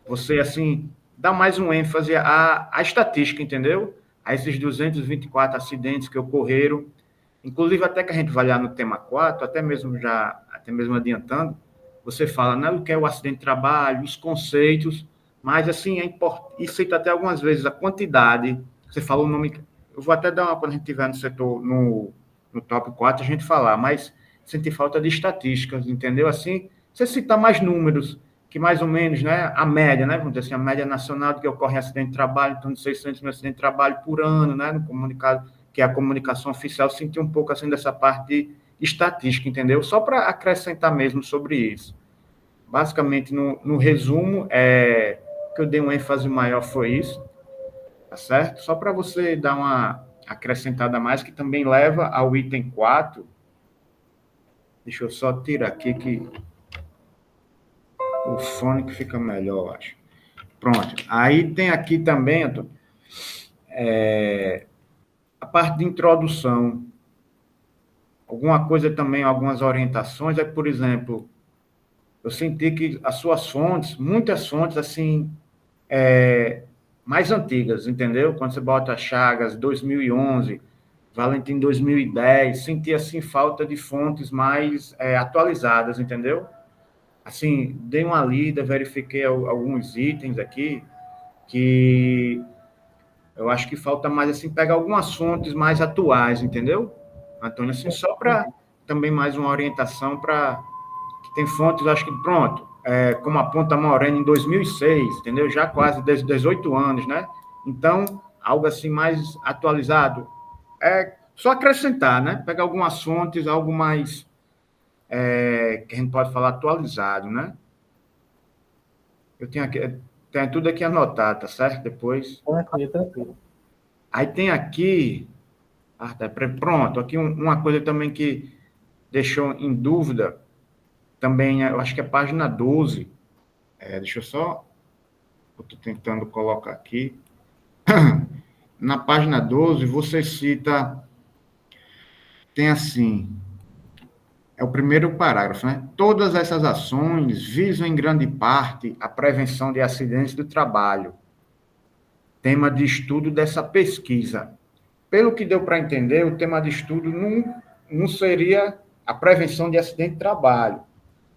Você, assim, dá mais um ênfase à estatística, entendeu? A esses 224 acidentes que ocorreram, inclusive até que a gente vai olhar no tema 4, até mesmo adiantando, você fala, né, o que é o acidente de trabalho, os conceitos, mas, assim, é importante, e cita até algumas vezes a quantidade, você falou o nome, eu vou até dar uma, quando a gente estiver no setor, no tópico 4, a gente falar, mas senti falta de estatísticas, entendeu? Assim, você citar mais números, que mais ou menos, né, a média, né, vamos dizer assim, a média nacional de que ocorre acidente de trabalho, então de 600 mil acidentes de trabalho por ano, né, no comunicado, que é a comunicação oficial, senti um pouco, assim, dessa parte de estatística, entendeu? Só para acrescentar mesmo sobre isso. Basicamente, no resumo, que eu dei um ênfase maior foi isso, tá certo? Só para você dar uma acrescentada a mais, que também leva ao item 4. Deixa eu só tirar aqui que o fone que fica melhor, eu acho. Pronto. Aí tem aqui também, Antônio, a parte de introdução. Alguma coisa também, algumas orientações, por exemplo, eu senti que as suas fontes, muitas fontes, assim, mais antigas, entendeu? Quando você bota Chagas, 2011, Valentim 2010, senti, assim, falta de fontes mais atualizadas, entendeu? Assim, dei uma lida, verifiquei alguns itens aqui, que eu acho que falta mais, assim, pegar algumas fontes mais atuais, entendeu, Antônio? Assim, só para também mais uma orientação para que tem fontes, acho que, pronto, como a Ponta Morena em 2006, entendeu? Já quase 18 anos, né? Então, algo assim mais atualizado. Só acrescentar, né? Pegar algumas fontes, algo mais que a gente pode falar atualizado, né? Eu tenho tudo aqui anotado, tá certo? Depois. Tranquilo, tranquilo. Aí tem aqui. Pronto, aqui uma coisa também que deixou em dúvida, também, eu acho que é a página 12. Deixa eu só. Eu estou tentando colocar aqui. Na página 12, você cita. Tem assim. É o primeiro parágrafo, né? Todas essas ações visam, em grande parte, a prevenção de acidentes do trabalho, tema de estudo dessa pesquisa. Pelo que deu para entender, o tema de estudo não seria a prevenção de acidente de trabalho,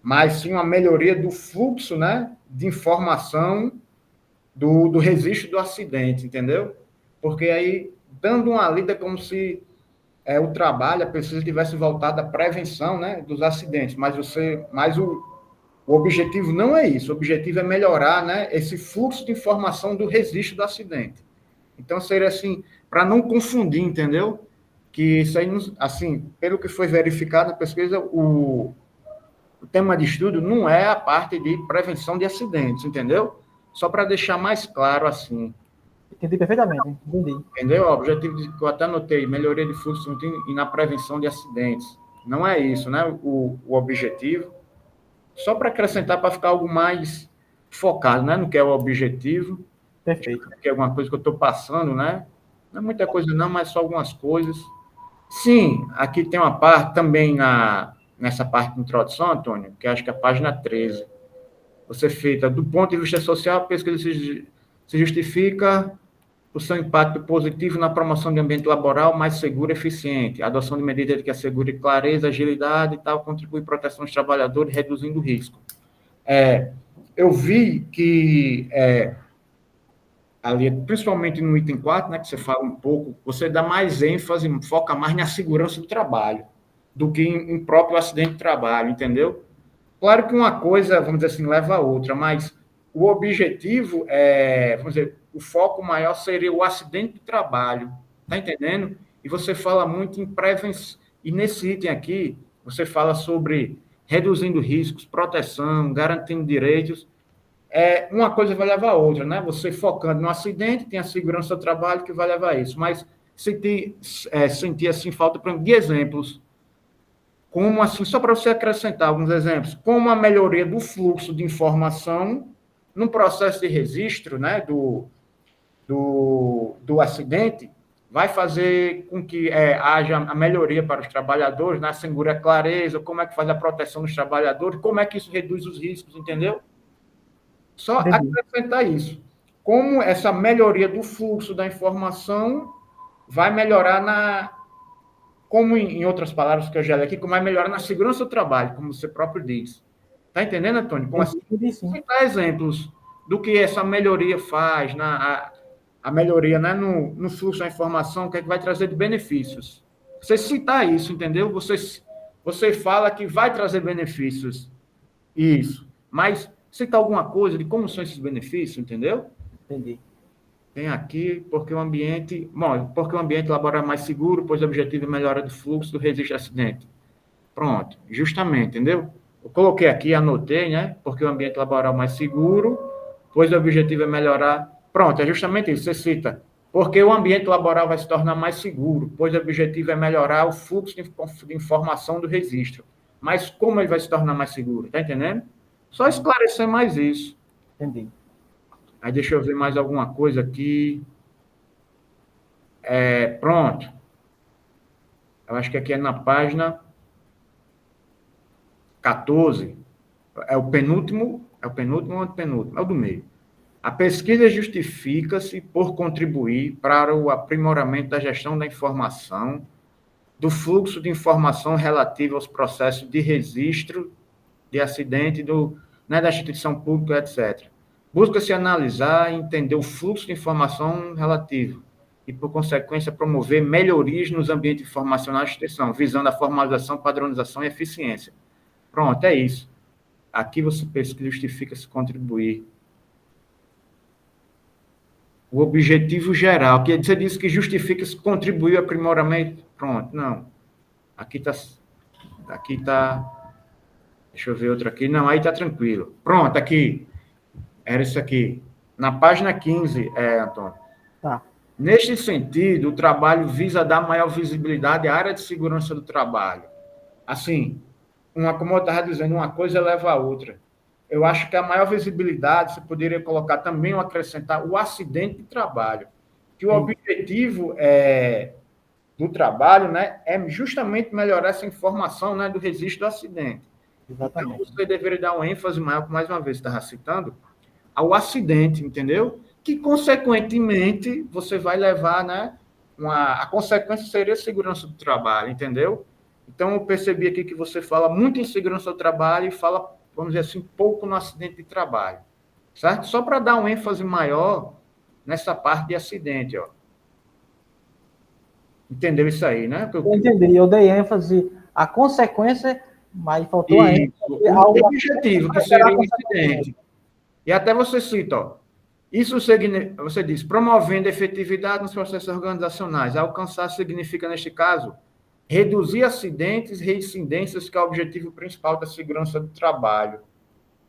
mas sim uma melhoria do fluxo, né, de informação do registro do acidente, entendeu? Porque aí, dando uma lida como se o trabalho, a pesquisa tivesse voltado à prevenção, né, dos acidentes, mas o objetivo não é isso, o objetivo é melhorar, né, esse fluxo de informação do registro do acidente. Então, seria assim, para não confundir, entendeu? Que isso aí, assim, pelo que foi verificado na pesquisa, o tema de estudo não é a parte de prevenção de acidentes, entendeu? Só para deixar mais claro assim. Entendi perfeitamente, entendi. Entendeu? O objetivo que eu até anotei, melhoria de fluxo e na prevenção de acidentes. Não é isso, né? O objetivo. Só para acrescentar, para ficar algo mais focado, né? No que é o objetivo. Perfeito. Que é alguma coisa que eu estou passando, né? Não é muita coisa não, mas só algumas coisas. Sim, aqui tem uma parte também nessa parte de introdução, Antônio, que acho que é a página 13. Você feita, do ponto de vista social, a pesquisa se justifica o seu impacto positivo na promoção de ambiente laboral mais seguro e eficiente, a adoção de medidas que assegurem clareza, agilidade e tal, contribui para a proteção dos trabalhadores, reduzindo o risco. Eu vi que ali, principalmente no item 4, né, que você fala um pouco, você dá mais ênfase, foca mais na segurança do trabalho do que em próprio acidente de trabalho, entendeu? Claro que uma coisa, vamos dizer assim, leva a outra, mas o objetivo vamos dizer, o foco maior seria o acidente de trabalho, tá entendendo? E você fala muito em prevenção, e nesse item aqui, você fala sobre reduzindo riscos, proteção, garantindo direitos. Uma coisa vai levar a outra, né? Você focando no acidente, tem a segurança do trabalho que vai levar a isso, mas sentir assim, falta de exemplos. Como assim, só para você acrescentar alguns exemplos, como a melhoria do fluxo de informação no processo de registro, né, do acidente, vai fazer com que haja a melhoria para os trabalhadores, né, assegura a clareza, como é que faz a proteção dos trabalhadores, como é que isso reduz os riscos, entendeu? Só acrescentar isso. Como essa melhoria do fluxo da informação vai melhorar como em outras palavras que eu já li aqui, como vai melhorar na segurança do trabalho, como você próprio diz. Está entendendo, Antônio? Como assim? Citar exemplos do que essa melhoria faz, a melhoria, né, no fluxo da informação, o que é que vai trazer de benefícios. Você citar isso, entendeu? Você fala que vai trazer benefícios. Isso. Mas citar alguma coisa de como são esses benefícios, entendeu? Entendi. Tem aqui, porque o ambiente laboral é mais seguro, pois o objetivo é melhora do fluxo do registro de acidente. Pronto, justamente, entendeu? Eu coloquei aqui, anotei, né? Porque o ambiente laboral é mais seguro, pois o objetivo é melhorar. Pronto, é justamente isso, você cita. Porque o ambiente laboral vai se tornar mais seguro, pois o objetivo é melhorar o fluxo de informação do registro. Mas como ele vai se tornar mais seguro? Tá entendendo? Só esclarecer mais isso. Entendi. Aí deixa eu ver mais alguma coisa aqui. Pronto. Eu acho que aqui é na página 14. É o penúltimo ou antepenúltimo? É o do meio. A pesquisa justifica-se por contribuir para o aprimoramento da gestão da informação, do fluxo de informação relativo aos processos de registro de acidente da instituição pública, etc. Busca-se analisar e entender o fluxo de informação relativo e, por consequência, promover melhorias nos ambientes informacionais da instituição, visando a formalização, padronização e eficiência. Pronto, é isso. Aqui você pesquisa, justifica-se contribuir. O objetivo geral, que você disse que justifica-se contribuir ao aprimoramento. Pronto, não. Aqui está. Deixa eu ver outro aqui. Não, aí está tranquilo. Pronto, aqui. Era isso aqui. Na página 15, Antônio. Tá. Neste sentido, o trabalho visa dar maior visibilidade à área de segurança do trabalho. Assim, como eu estava dizendo, uma coisa leva a outra. Eu acho que a maior visibilidade, você poderia colocar também, ou acrescentar, o acidente de trabalho. Que o objetivo do trabalho, né, é justamente melhorar essa informação, né, do registro do acidente. Exatamente. Então, você deveria dar uma ênfase maior, mais uma vez, estava citando, ao acidente, entendeu? Que, consequentemente, você vai levar, né, a consequência seria a segurança do trabalho, entendeu? Então, eu percebi aqui que você fala muito em segurança do trabalho e fala, vamos dizer assim, pouco no acidente de trabalho, certo? Só para dar uma ênfase maior nessa parte de acidente, ó. Entendeu isso aí, né? Eu entendi, eu dei ênfase à consequência, mas faltou a ênfase ao objetivo, que seria o acidente. E até você cita, ó, isso você diz, promovendo efetividade nos processos organizacionais. Alcançar significa, neste caso, reduzir acidentes e reincidências, que é o objetivo principal da segurança do trabalho.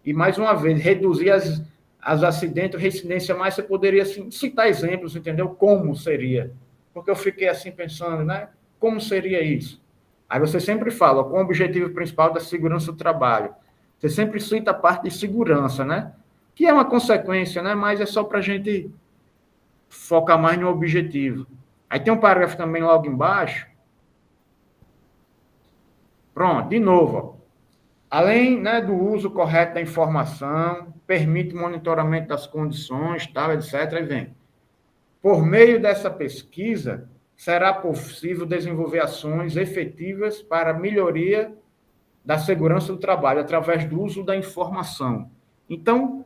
E, mais uma vez, reduzir as acidentes, reincidência, mas você poderia assim, citar exemplos, entendeu? Como seria? Porque eu fiquei assim pensando, né? Como seria isso? Aí você sempre fala, com o objetivo principal da segurança do trabalho. Você sempre cita a parte de segurança, né? Que é uma consequência, né? Mas é só para a gente focar mais no objetivo. Aí tem um parágrafo também logo embaixo. Pronto, de novo, ó. Além, né, do uso correto da informação, permite monitoramento das condições, tal, etc. E vem. Por meio dessa pesquisa, será possível desenvolver ações efetivas para a melhoria da segurança do trabalho, através do uso da informação. Então,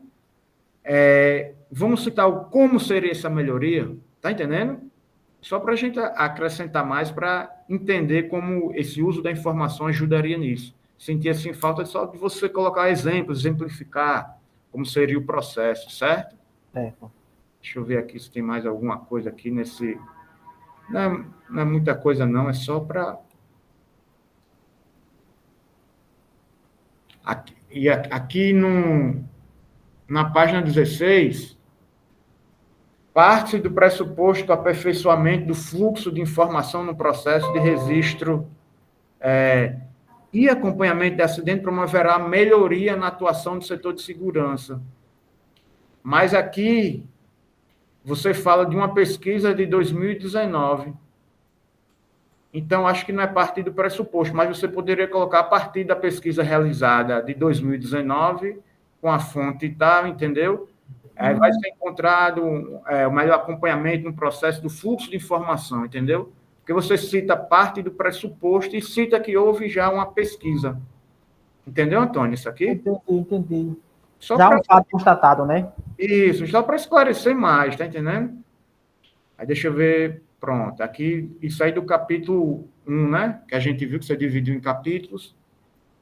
vamos citar como seria essa melhoria, tá entendendo? Só para a gente acrescentar mais, para entender como esse uso da informação ajudaria nisso. Sentir, assim, falta só de você colocar exemplos, exemplificar como seria o processo, certo? Certo. Deixa eu ver aqui se tem mais alguma coisa aqui nesse... Não é muita coisa, não, é só para... Aqui na página 16, parte do pressuposto do aperfeiçoamento do fluxo de informação no processo de registro e acompanhamento de acidente promoverá melhoria na atuação do setor de segurança. Mas aqui você fala de uma pesquisa de 2019. Então, acho que não é parte do pressuposto, mas você poderia colocar a partir da pesquisa realizada de 2019, com a fonte e tal, entendeu? Vai ser encontrado o melhor acompanhamento no processo do fluxo de informação, entendeu? Porque você cita parte do pressuposto e cita que houve já uma pesquisa. Entendeu, Antônio, isso aqui? Entendi. Só já um fato constatado, né? Isso, só para esclarecer mais, tá entendendo? Aí deixa eu ver, pronto, aqui, isso aí do capítulo 1, né? Que a gente viu que você dividiu em capítulos.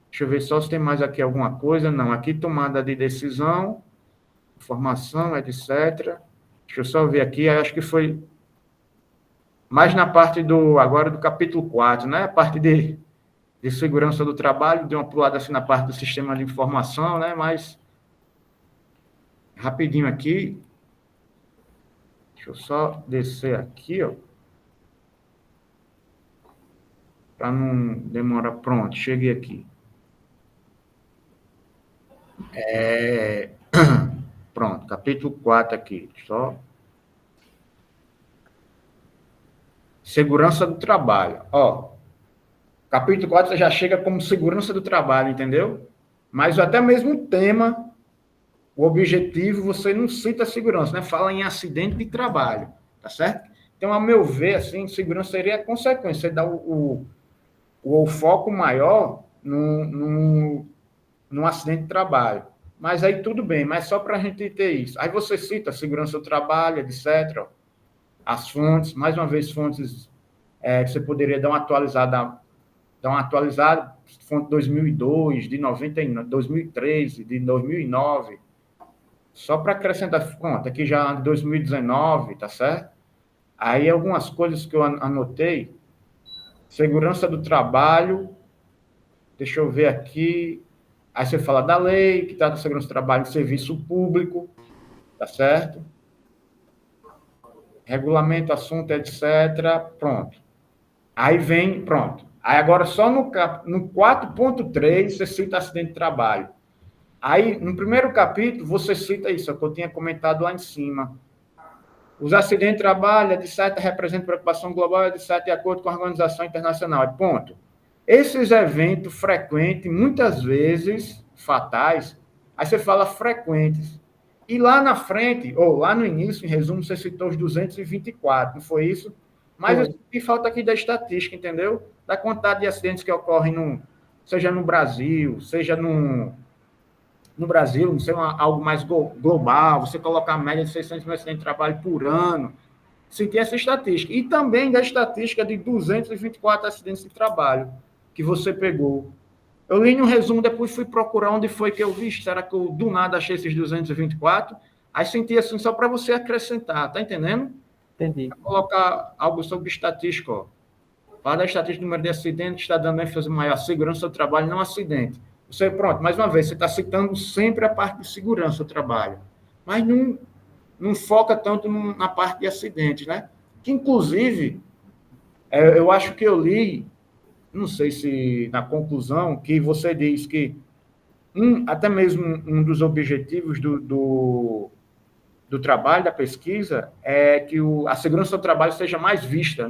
Deixa eu ver só se tem mais aqui alguma coisa. Não, aqui tomada de decisão, informação, etc. Deixa eu só ver aqui, acho que foi mais na parte agora do capítulo 4, né? A parte de segurança do trabalho, deu uma pulada assim na parte do sistema de informação, né? Mas, rapidinho aqui, deixa eu só descer aqui, ó, para não demorar. Pronto, cheguei aqui. Pronto, capítulo 4 aqui, só. Segurança do trabalho. Ó, capítulo 4 você já chega como segurança do trabalho, entendeu? Mas até mesmo o tema, o objetivo, você não cita segurança, né? Fala em acidente de trabalho, tá certo? Então, a meu ver, assim, segurança seria a consequência, você dá o foco maior no acidente de trabalho. Mas aí tudo bem, mas só para a gente ter isso. Aí você cita segurança do trabalho, etc. As fontes, mais uma vez, fontes que você poderia dar uma atualizada, fonte 2002, de 99, 2013, de 2009, só para acrescentar, pronto, aqui já de 2019, tá certo? Aí algumas coisas que eu anotei, segurança do trabalho, deixa eu ver aqui, aí você fala da lei, que trata da segurança do trabalho em serviço público, tá certo? Regulamento, assunto, etc. Pronto. Aí vem, pronto. Aí agora só no 4.3 você cita acidente de trabalho. Aí, no primeiro capítulo, você cita isso, que eu tinha comentado lá em cima. Os acidentes de trabalho, etc., representam preocupação global, etc., de acordo com a Organização Internacional. Ponto. Esses eventos frequentes, muitas vezes fatais, aí você fala frequentes. E lá na frente, ou lá no início, em resumo, você citou os 224, não foi isso? Mas o que falta aqui da estatística, entendeu? Da quantidade de acidentes que ocorrem, seja no Brasil, seja no Brasil, não sei, algo mais global, você colocar a média de 600 mil acidentes de trabalho por ano, sentir essa estatística. E também da estatística de 224 acidentes de trabalho que você pegou. Eu li no resumo, depois fui procurar onde foi que eu vi. Será que eu do nada achei esses 224? Aí senti assim, só para você acrescentar, tá entendendo? Entendi. Vou colocar algo sobre estatística, ó. Fala da estatística do número de acidentes, está dando ênfase maior à segurança do trabalho, não acidente. Você, pronto, mais uma vez, você está citando sempre a parte de segurança do trabalho, mas não foca tanto na parte de acidentes, né? Que, inclusive, eu acho que eu li, não sei se na conclusão, que você diz que até mesmo um dos objetivos do do trabalho, da pesquisa, é que a segurança do trabalho seja mais vista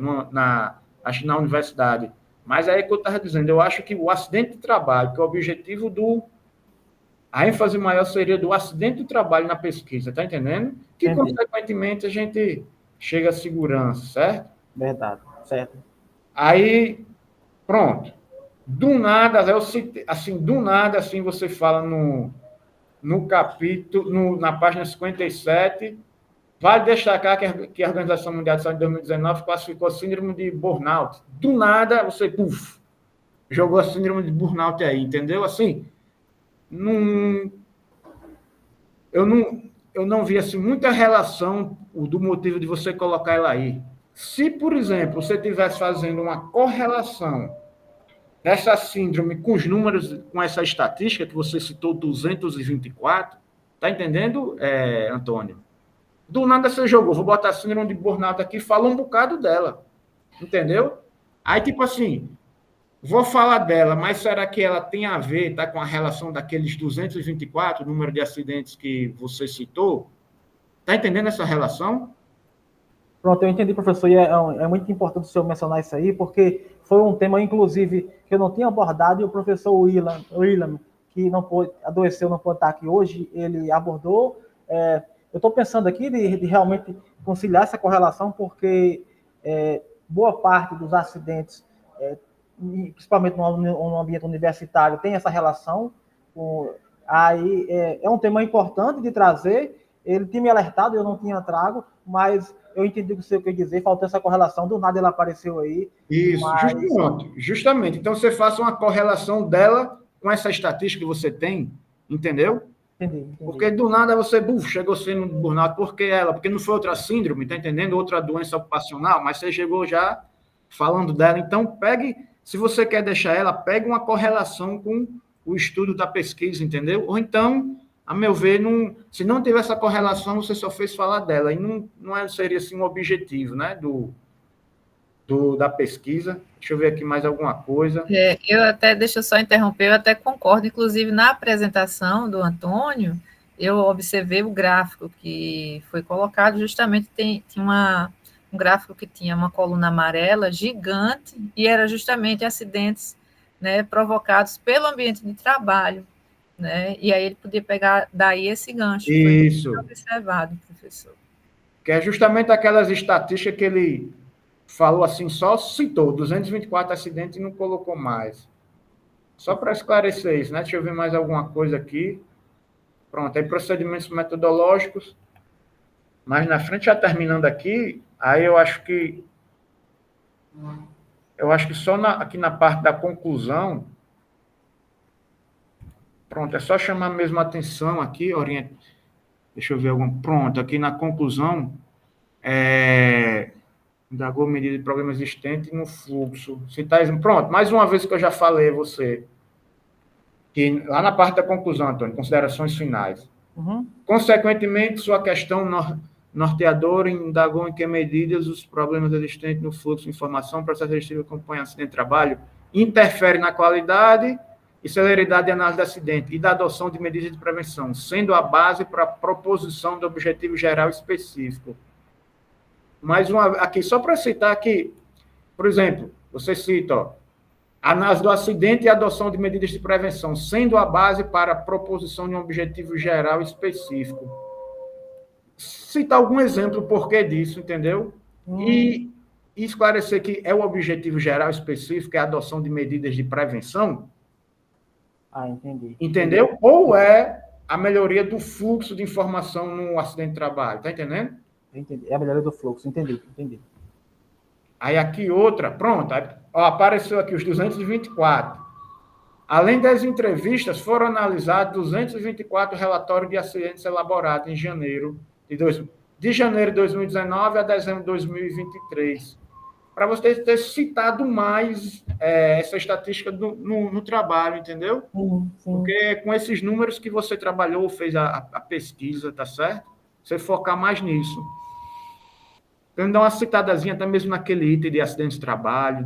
acho que na universidade. Mas aí é que eu estava dizendo, eu acho que o acidente de trabalho, que é o objetivo a ênfase maior seria do acidente de trabalho na pesquisa, tá entendendo? Que, Entendi. consequentemente, a gente chega à segurança, certo? Verdade, certo. Aí, pronto. Do nada, do nada, assim, você fala no capítulo, na página 57, vale destacar que a Organização Mundial de Saúde em 2019 classificou a síndrome de burnout. Do nada, você, jogou a síndrome de burnout aí, entendeu? Assim, não, eu não vi assim, muita relação do motivo de você colocar ela aí. Se, por exemplo, você estivesse fazendo uma correlação dessa síndrome com os números, com essa estatística que você citou, 224, tá entendendo, Antônio? Do nada você jogou, vou botar a síndrome de burnout aqui, fala um bocado dela, entendeu? Aí, tipo assim, vou falar dela, mas será que ela tem a ver, tá, com a relação daqueles 224, o número de acidentes que você citou? Tá entendendo essa relação? Pronto, eu entendi, professor, e é muito importante o senhor mencionar isso aí, porque foi um tema, inclusive, que eu não tinha abordado, e o professor William, que não pôde, adoeceu, não pode estar aqui hoje, ele abordou. Eu estou pensando aqui de realmente conciliar essa correlação, porque boa parte dos acidentes, principalmente no ambiente universitário, tem essa relação. Aí é um tema importante de trazer. Ele tinha me alertado, eu não tinha trago, mas eu entendi o que você quer dizer, faltou essa correlação, do nada ela apareceu aí. Isso, mas... justamente. Então, você faça uma correlação dela com essa estatística que você tem, entendeu? Entendi. Porque do nada você chegou sendo burnout, porque não foi outra síndrome, tá entendendo? Outra doença ocupacional, mas você chegou já falando dela. Então, se você quer deixar ela, pegue uma correlação com o estudo da pesquisa, entendeu? Ou então, a meu ver, se não tiver essa correlação, você só fez falar dela, e não seria assim um objetivo, né, da pesquisa. Deixa eu ver aqui mais alguma coisa. Deixa eu só interromper, eu até concordo, inclusive na apresentação do Antônio, eu observei o gráfico que foi colocado, justamente tinha um gráfico que tinha uma coluna amarela gigante, e era justamente acidentes, né, provocados pelo ambiente de trabalho, né, e aí ele podia pegar daí esse gancho. Isso. Foi observado, professor. Que é justamente aquelas estatísticas que ele falou assim, só citou 224 acidentes e não colocou mais. Só para esclarecer isso, né? Deixa eu ver mais alguma coisa aqui. Pronto, aí procedimentos metodológicos. Mas na frente, já terminando aqui, aí eu acho que só aqui na parte da conclusão, pronto, é só chamar mesmo a atenção aqui, deixa eu ver pronto, aqui na conclusão, indagou medida de problema existente no fluxo. Pronto, mais uma vez que eu já falei a você, que lá na parte da conclusão, Antônio, considerações finais. Uhum. Consequentemente, sua questão norteadora indagou em que medidas os problemas existentes no fluxo de informação, processo seletivo que acompanha acidente de trabalho, interfere na qualidade e celeridade de análise de acidente e da adoção de medidas de prevenção, sendo a base para a proposição do objetivo geral específico. Mais uma aqui, só para citar aqui, por exemplo, você cita, análise do acidente e adoção de medidas de prevenção, sendo a base para a proposição de um objetivo geral específico. Citar algum exemplo porquê disso, entendeu? E esclarecer que é o objetivo geral específico, é a adoção de medidas de prevenção. Entendi. Entendeu? Ou é a melhoria do fluxo de informação no acidente de trabalho, tá entendendo? Entendi. É a melhoria do fluxo, entendi. Aí aqui outra, pronto, apareceu aqui os 224. Além das entrevistas, foram analisados 224 relatórios de acidentes elaborados em janeiro de janeiro de 2019 a dezembro de 2023. Para você ter citado mais essa estatística no trabalho, entendeu? Sim. Porque é com esses números que você trabalhou, fez a pesquisa, tá certo? Você focar mais nisso. Então, dar uma citadazinha até mesmo naquele item de acidentes de trabalho,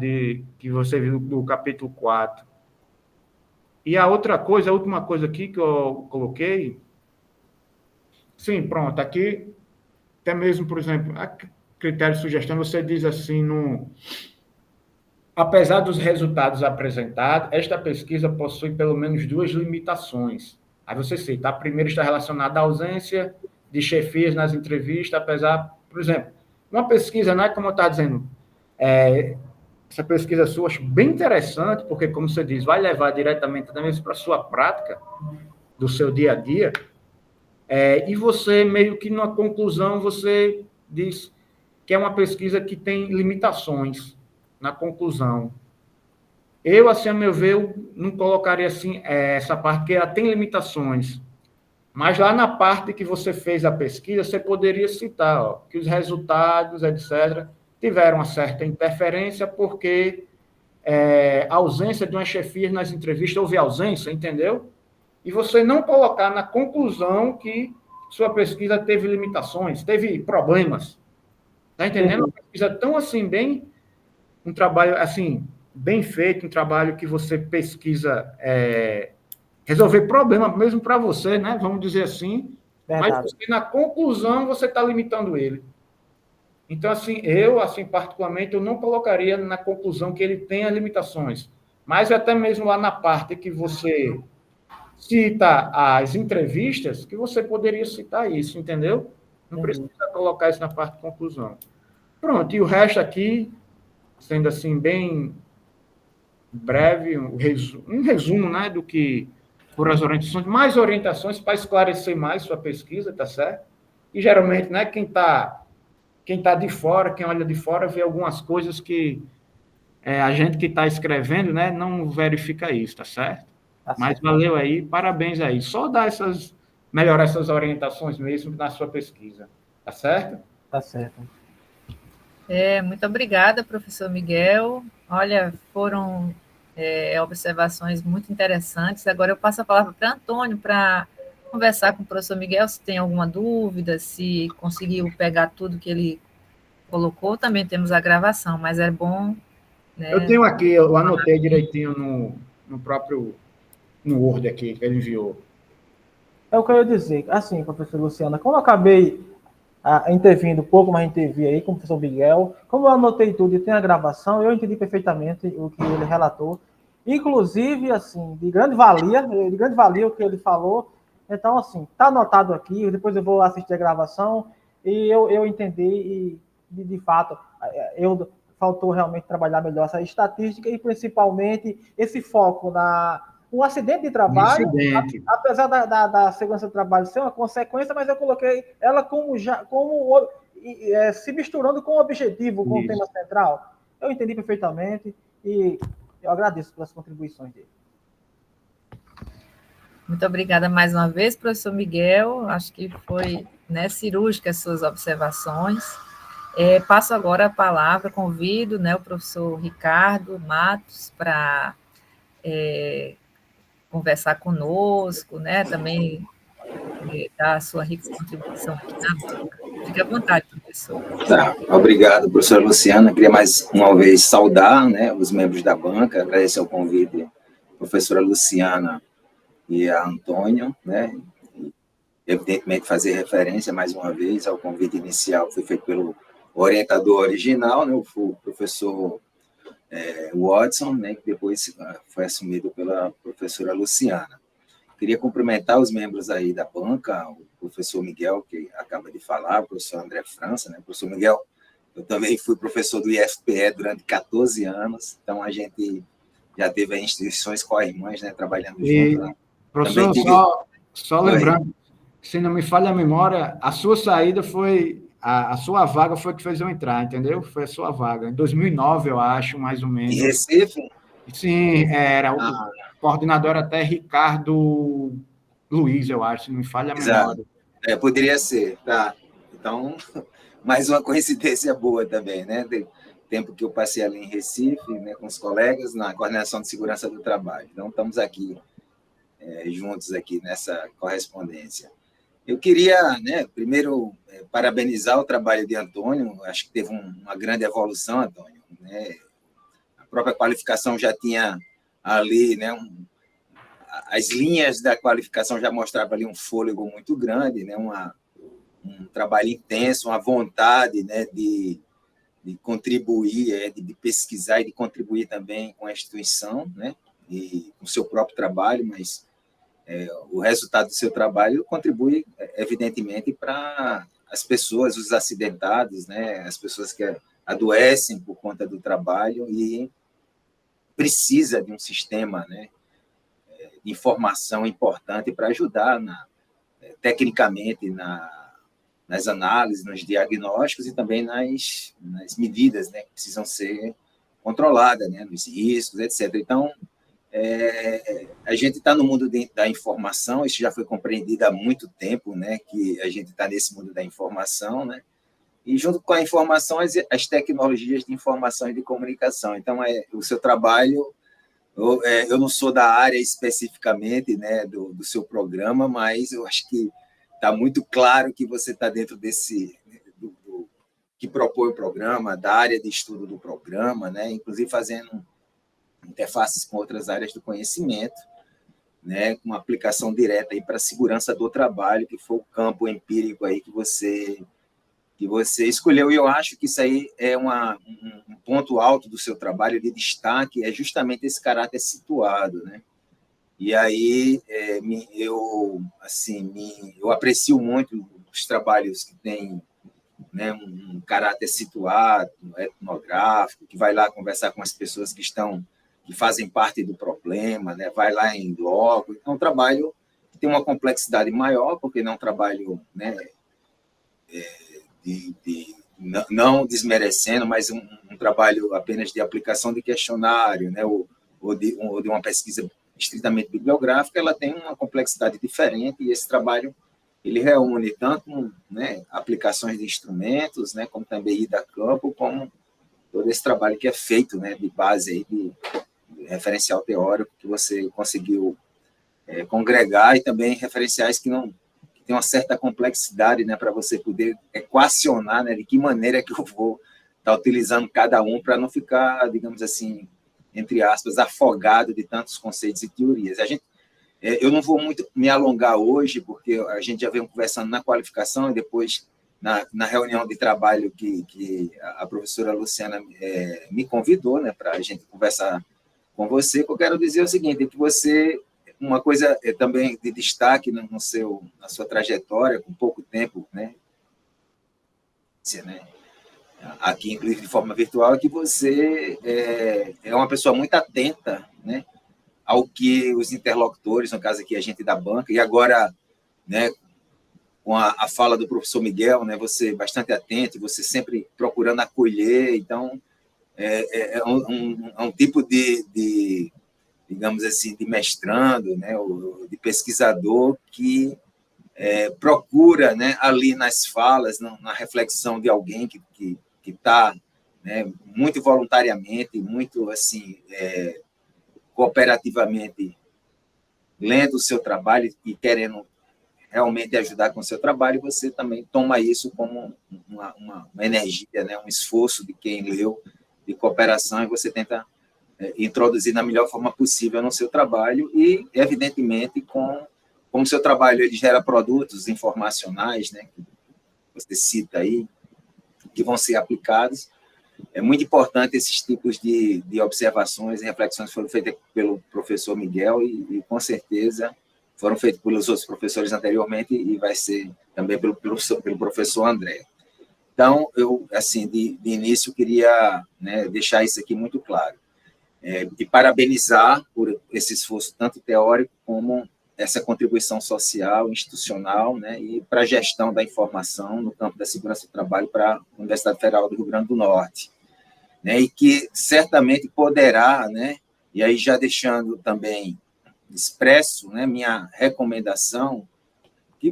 que você viu do capítulo 4. E a última coisa aqui que eu coloquei, sim, pronto, aqui até mesmo, por exemplo, a critério de sugestão, você diz assim, apesar dos resultados apresentados, esta pesquisa possui pelo menos 2 limitações. Aí você cita, a primeira está relacionada à ausência de chefias nas entrevistas, apesar, por exemplo, uma pesquisa, não é como eu estava dizendo, essa pesquisa sua, acho bem interessante, porque, como você diz, vai levar diretamente também para a sua prática do seu dia a dia, e você, meio que na conclusão, você diz que é uma pesquisa que tem limitações na conclusão. Eu, assim, a meu ver, eu não colocaria assim essa parte, que ela tem limitações. Mas lá na parte que você fez a pesquisa, você poderia citar que os resultados, etc., tiveram uma certa interferência, porque a ausência de uma chefia nas entrevistas, houve ausência, entendeu? E você não colocar na conclusão que sua pesquisa teve limitações, teve problemas. Está entendendo? Uma pesquisa tão assim, um trabalho assim, bem feito, um trabalho que você pesquisa resolver problema mesmo para você, né? Vamos dizer assim. Verdade. Mas você, na conclusão, você está limitando ele. Então, assim, eu, assim, particularmente, eu não colocaria na conclusão que ele tenha limitações. Mas até mesmo lá na parte que você cita as entrevistas, que você poderia citar isso, entendeu? Não precisa colocar isso na parte de conclusão. Pronto, e o resto aqui, sendo assim, bem breve, um resumo, né, do que foram as orientações, mais orientações para esclarecer mais sua pesquisa, tá certo? E geralmente, né, quem tá de fora, quem olha de fora, vê algumas coisas que a gente que está escrevendo, né, não verifica isso, tá certo? Mas valeu aí, parabéns aí. Só melhorar essas orientações mesmo na sua pesquisa, tá certo? Tá certo. Muito obrigada, professor Miguel. Olha, foram observações muito interessantes. Agora eu passo a palavra para Antônio para conversar com o professor Miguel, se tem alguma dúvida, se conseguiu pegar tudo que ele colocou. Também temos a gravação, mas é bom... né? Eu tenho aqui, eu anotei direitinho no Word aqui, que ele enviou. É o que eu ia dizer. Assim, professor Luciana, como eu acabei intervindo um pouco, mas intervi aí com o professor Miguel, como eu anotei tudo e tem a gravação, eu entendi perfeitamente o que ele relatou. Inclusive, assim, de grande valia o que ele falou. Então, assim, está anotado aqui, depois eu vou assistir a gravação e eu entendi e, de fato, faltou realmente trabalhar melhor essa estatística e, principalmente, esse foco o acidente de trabalho, apesar da segurança do trabalho ser uma consequência, mas eu coloquei ela como se misturando com o objetivo, com o tema central. Eu entendi perfeitamente e eu agradeço pelas contribuições dele. Muito obrigada mais uma vez, professor Miguel. Acho que foi cirúrgica as suas observações. Passo agora a palavra, convido o professor Ricardo Matos para conversar conosco, também dar a sua rica contribuição aqui na banca. Fique à vontade, professor. Tá, obrigado, professora Luciana. Queria mais uma vez saudar os membros da banca, agradecer o convite da professora Luciana e a Antônio, e, evidentemente fazer referência mais uma vez ao convite inicial que foi feito pelo orientador original, o professor Watson, que depois foi assumido pela professora Luciana. Queria cumprimentar os membros aí da banca, o professor Miguel, que acaba de falar, o professor André França, Professor Miguel, eu também fui professor do IFPE durante 14 anos, então a gente já teve instituições co-irmãs, trabalhando junto. Professor, só lembrando, se não me falha a memória, a sua saída foi... A sua vaga foi que fez eu entrar, entendeu? Foi a sua vaga. Em 2009, eu acho, mais ou menos. Em Recife? Sim, era. O coordenador até Ricardo Luiz, eu acho, se não me falha a memória. Poderia ser, tá. Então, mais uma coincidência boa também, Tempo que eu passei ali em Recife, com os colegas, na coordenação de segurança do trabalho. Então, estamos aqui, juntos aqui nessa correspondência. Eu queria, primeiro, parabenizar o trabalho de Antônio, acho que teve uma grande evolução, Antônio. A própria qualificação já tinha ali, as linhas da qualificação já mostravam ali um fôlego muito grande, um um trabalho intenso, uma vontade, né, de contribuir, de pesquisar e de contribuir também com a instituição, né, e com o seu próprio trabalho, mas o resultado do seu trabalho contribui, evidentemente, para as pessoas, os acidentados, né, as pessoas que adoecem por conta do trabalho e precisa de um sistema, né, de informação importante para ajudar tecnicamente nas análises, nos diagnósticos e também nas medidas, né, que precisam ser controladas, né, nos riscos, etc. Então, a gente está no mundo da informação, isso já foi compreendido há muito tempo, né, que a gente está nesse mundo da informação, né, e junto com a informação, as tecnologias de informação e de comunicação. Então, o seu trabalho, eu não sou da área especificamente, né, do seu programa, mas eu acho que está muito claro que você está dentro que propõe o programa, da área de estudo do programa, né, inclusive fazendo interfaces com outras áreas do conhecimento, né, com uma aplicação direta para a segurança do trabalho, que foi o campo empírico aí que você escolheu, e eu acho que isso aí é um ponto alto do seu trabalho, de destaque, é justamente esse caráter situado, né? E aí eu aprecio muito os trabalhos que têm, né, um caráter situado, etnográfico, que vai lá conversar com as pessoas que fazem parte do problema, né? Vai lá em loco. É um trabalho que tem uma complexidade maior, porque não é um trabalho, né, não desmerecendo, mas um trabalho apenas de aplicação de questionário, né, ou de uma pesquisa estritamente bibliográfica. Ela tem uma complexidade diferente, e esse trabalho ele reúne tanto, né, aplicações de instrumentos, né, como também ida a campo, como todo esse trabalho que é feito, né, de base aí de referencial teórico que você conseguiu congregar, e também referenciais que tem uma certa complexidade, né, para você poder equacionar, né, de que maneira que eu vou estar utilizando cada um para não ficar, digamos assim, entre aspas, afogado de tantos conceitos e teorias. Eu não vou muito me alongar hoje, porque a gente já veio conversando na qualificação e depois na reunião de trabalho que a professora Luciana me convidou, né, para a gente conversar com você. Que eu quero dizer o seguinte, que você... Uma coisa também de destaque na sua trajetória, com pouco tempo, né, aqui, inclusive de forma virtual, é que você é uma pessoa muito atenta, né, ao que os interlocutores, no caso aqui a gente da banca, e agora, né, com a fala do professor Miguel, né, você bastante atento, você sempre procurando acolher. Então, é um tipo de digamos assim, de mestrando, né, ou de pesquisador que procura, né, ali nas falas, na reflexão de alguém que está, né, muito voluntariamente, muito assim, cooperativamente lendo o seu trabalho e querendo realmente ajudar com o seu trabalho. Você também toma isso como uma energia, né, um esforço de quem leu, de cooperação, e você tenta introduzir da melhor forma possível no seu trabalho. E, evidentemente, como o seu trabalho ele gera produtos informacionais, né, que você cita aí, que vão ser aplicados, é muito importante esses tipos de observações e reflexões foram feitas pelo professor Miguel e com certeza, foram feitas pelos outros professores anteriormente e vai ser também pelo professor André. Então, eu, assim, de início, queria, né, deixar isso aqui muito claro. E parabenizar por esse esforço, tanto teórico como essa contribuição social, institucional, né, e para a gestão da informação no campo da segurança do trabalho para a Universidade Federal do Rio Grande do Norte, né, e que certamente poderá, né, e aí já deixando também expresso, né, minha recomendação,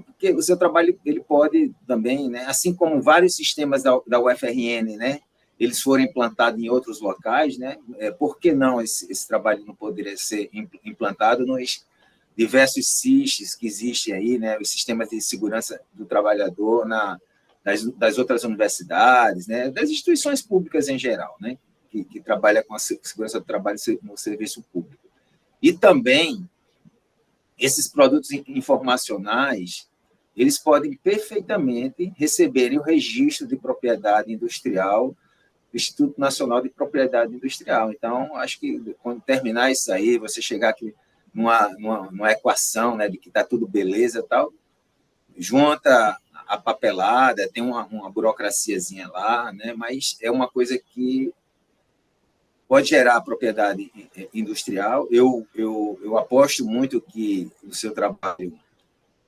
porque o seu trabalho ele pode também, né, assim como vários sistemas da UFRN, né, eles foram implantados em outros locais, né? Por que não esse trabalho não poderia ser implantado nos diversos SISTs que existem aí, né? Os sistemas de segurança do trabalhador das outras universidades, né? Das instituições públicas em geral, né? Que trabalham com a segurança do trabalho no serviço público. E também esses produtos informacionais, eles podem perfeitamente receberem o registro de propriedade industrial do Instituto Nacional de Propriedade Industrial. Então, acho que quando terminar isso aí, você chegar aqui numa equação, né, de que está tudo beleza e tal, junta a papelada, tem uma burocraciazinha lá, né, mas é uma coisa que pode gerar propriedade industrial. Eu aposto muito que o seu trabalho,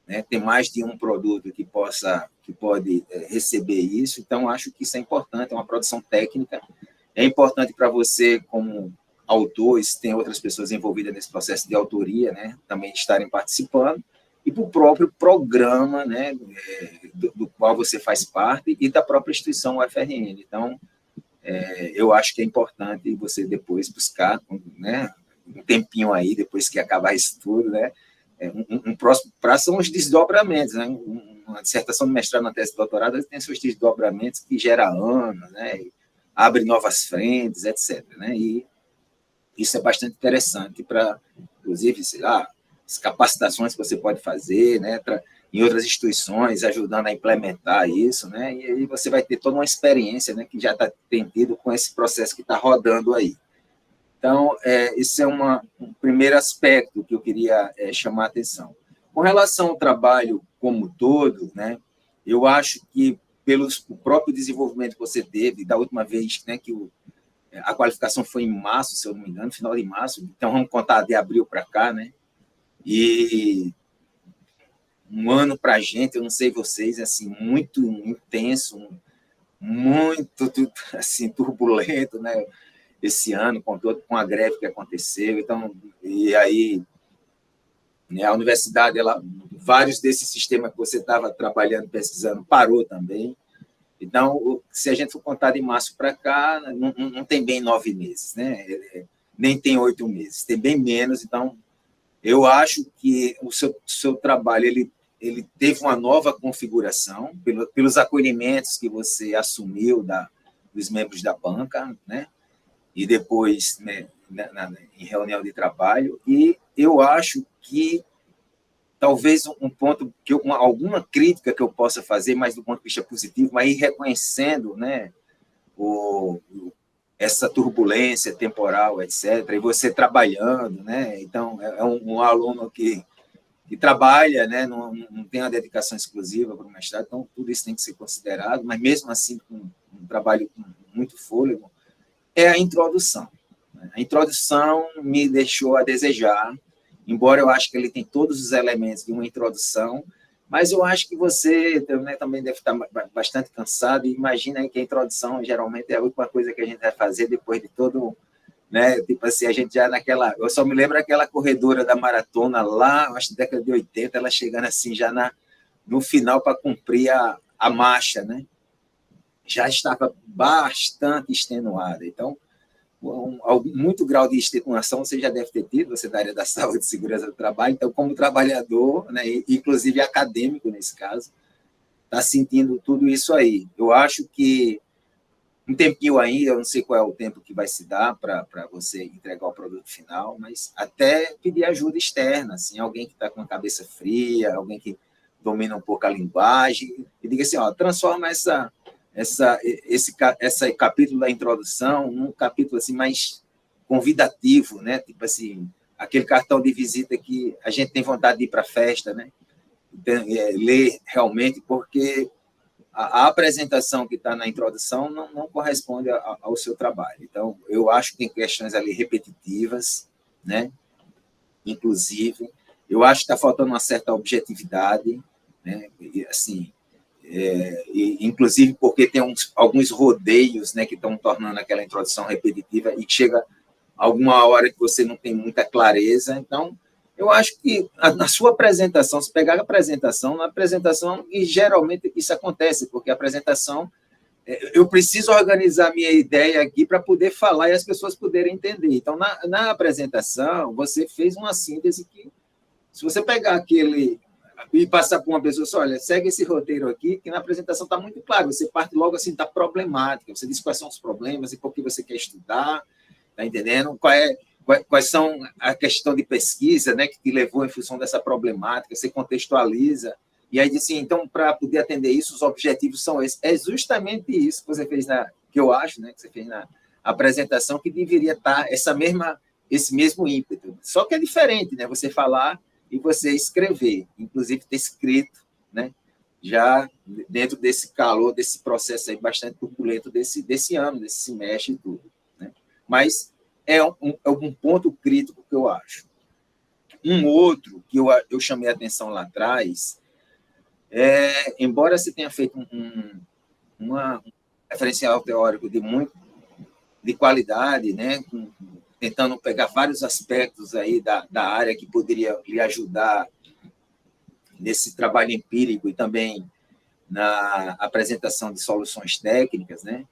né, tem mais de um produto que pode receber isso, então acho que isso é importante, é uma produção técnica, é importante para você como autor, se tem outras pessoas envolvidas nesse processo de autoria, né, também estarem participando, e para o próprio programa, né, do qual você faz parte, e da própria instituição UFRN. Então, eu acho que é importante você depois buscar, né, um tempinho aí, depois que acabar isso tudo, né, um próximo prazo são os desdobramentos, né? Uma dissertação de mestrado na tese de doutorado tem seus desdobramentos que gera anos, né? Abre novas frentes, etc. Né? E isso é bastante interessante para, inclusive, sei lá, as capacitações que você pode fazer, né? Em outras instituições, ajudando a implementar isso, né? E aí você vai ter toda uma experiência, né? Que já tem tido com esse processo que está rodando aí. Então, esse é um primeiro aspecto que eu queria chamar a atenção. Com relação ao trabalho como um todo, né, eu acho que, pelo próprio desenvolvimento que você teve, da última vez, né, que a qualificação foi em março, se eu não me engano, final de março, então vamos contar de abril para cá, né, e um ano para a gente, eu não sei vocês, assim, muito intenso, muito assim, turbulento, né, esse ano, com a greve que aconteceu. Então, e aí, né, a universidade, vários desses sistemas que você estava trabalhando, pesquisando, parou também. Então, se a gente for contar de março para cá, não tem bem 9 meses, né? Nem tem 8 meses, tem bem menos. Então, eu acho que o seu trabalho ele teve uma nova configuração pelos acolhimentos que você assumiu dos membros da banca, né? E depois, né, em reunião de trabalho, e eu acho que talvez um ponto, alguma crítica que eu possa fazer, mais do ponto de vista positivo, mas ir reconhecendo, né, essa turbulência temporal, etc., e você trabalhando, né, então é um aluno que trabalha, né, não tem uma dedicação exclusiva para o mestrado, então tudo isso tem que ser considerado, mas mesmo assim, com um trabalho com muito fôlego, é a introdução. A introdução me deixou a desejar, embora eu acho que ele tem todos os elementos de uma introdução, mas eu acho que você, né, também deve estar bastante cansado, e imagina aí que a introdução geralmente é a última coisa que a gente vai fazer depois de todo, né, tipo assim, a gente já eu só me lembro aquela corredora da maratona lá, acho que década de 80, ela chegando assim já no final para cumprir a marcha, né? Já estava bastante extenuada. Então, muito grau de extenuação você já deve ter tido, você da área da saúde e segurança do trabalho. Então, como trabalhador, né, inclusive acadêmico nesse caso, está sentindo tudo isso aí. Eu acho que um tempinho ainda, eu não sei qual é o tempo que vai se dar para você entregar o produto final, mas até pedir ajuda externa, assim, alguém que está com a cabeça fria, alguém que domina um pouco a linguagem, e diga assim, ó, transforma esse capítulo da introdução num capítulo assim mais convidativo, né? Tipo assim, aquele cartão de visita que a gente tem vontade de ir para a festa, né? Então, ler realmente, porque a apresentação que está na introdução não corresponde ao seu trabalho. Então, eu acho que tem questões ali repetitivas, né? Inclusive, eu acho que está faltando uma certa objetividade, né? E, assim, inclusive porque tem alguns rodeios, né, que estão tornando aquela introdução repetitiva e chega alguma hora que você não tem muita clareza. Então, eu acho que na sua apresentação, se pegar a apresentação, na apresentação, e geralmente isso acontece, porque a apresentação, eu preciso organizar minha ideia aqui para poder falar e as pessoas poderem entender. Então, na apresentação, você fez uma síntese que, se você pegar aquele e passar para uma pessoa, olha, segue esse roteiro aqui, que na apresentação está muito claro, você parte logo assim da problemática, você diz quais são os problemas e por que você quer estudar, está entendendo? Quais são a questão de pesquisa, né, que te levou em função dessa problemática, você contextualiza, E aí disse, então, para poder atender isso, os objetivos são esses. É justamente isso que você fez que eu acho, né, que você fez na apresentação, que deveria estar esse mesmo ímpeto. Só que é diferente, né? Você falar e você escrever, inclusive ter escrito, né? Já dentro desse calor, desse processo aí bastante turbulento desse ano, desse semestre e tudo, né? Mas é um ponto crítico que eu acho. Um outro que eu chamei a atenção lá atrás, embora você tenha feito um referencial teórico de qualidade, né, tentando pegar vários aspectos aí da área que poderia lhe ajudar nesse trabalho empírico e também na apresentação de soluções técnicas, né?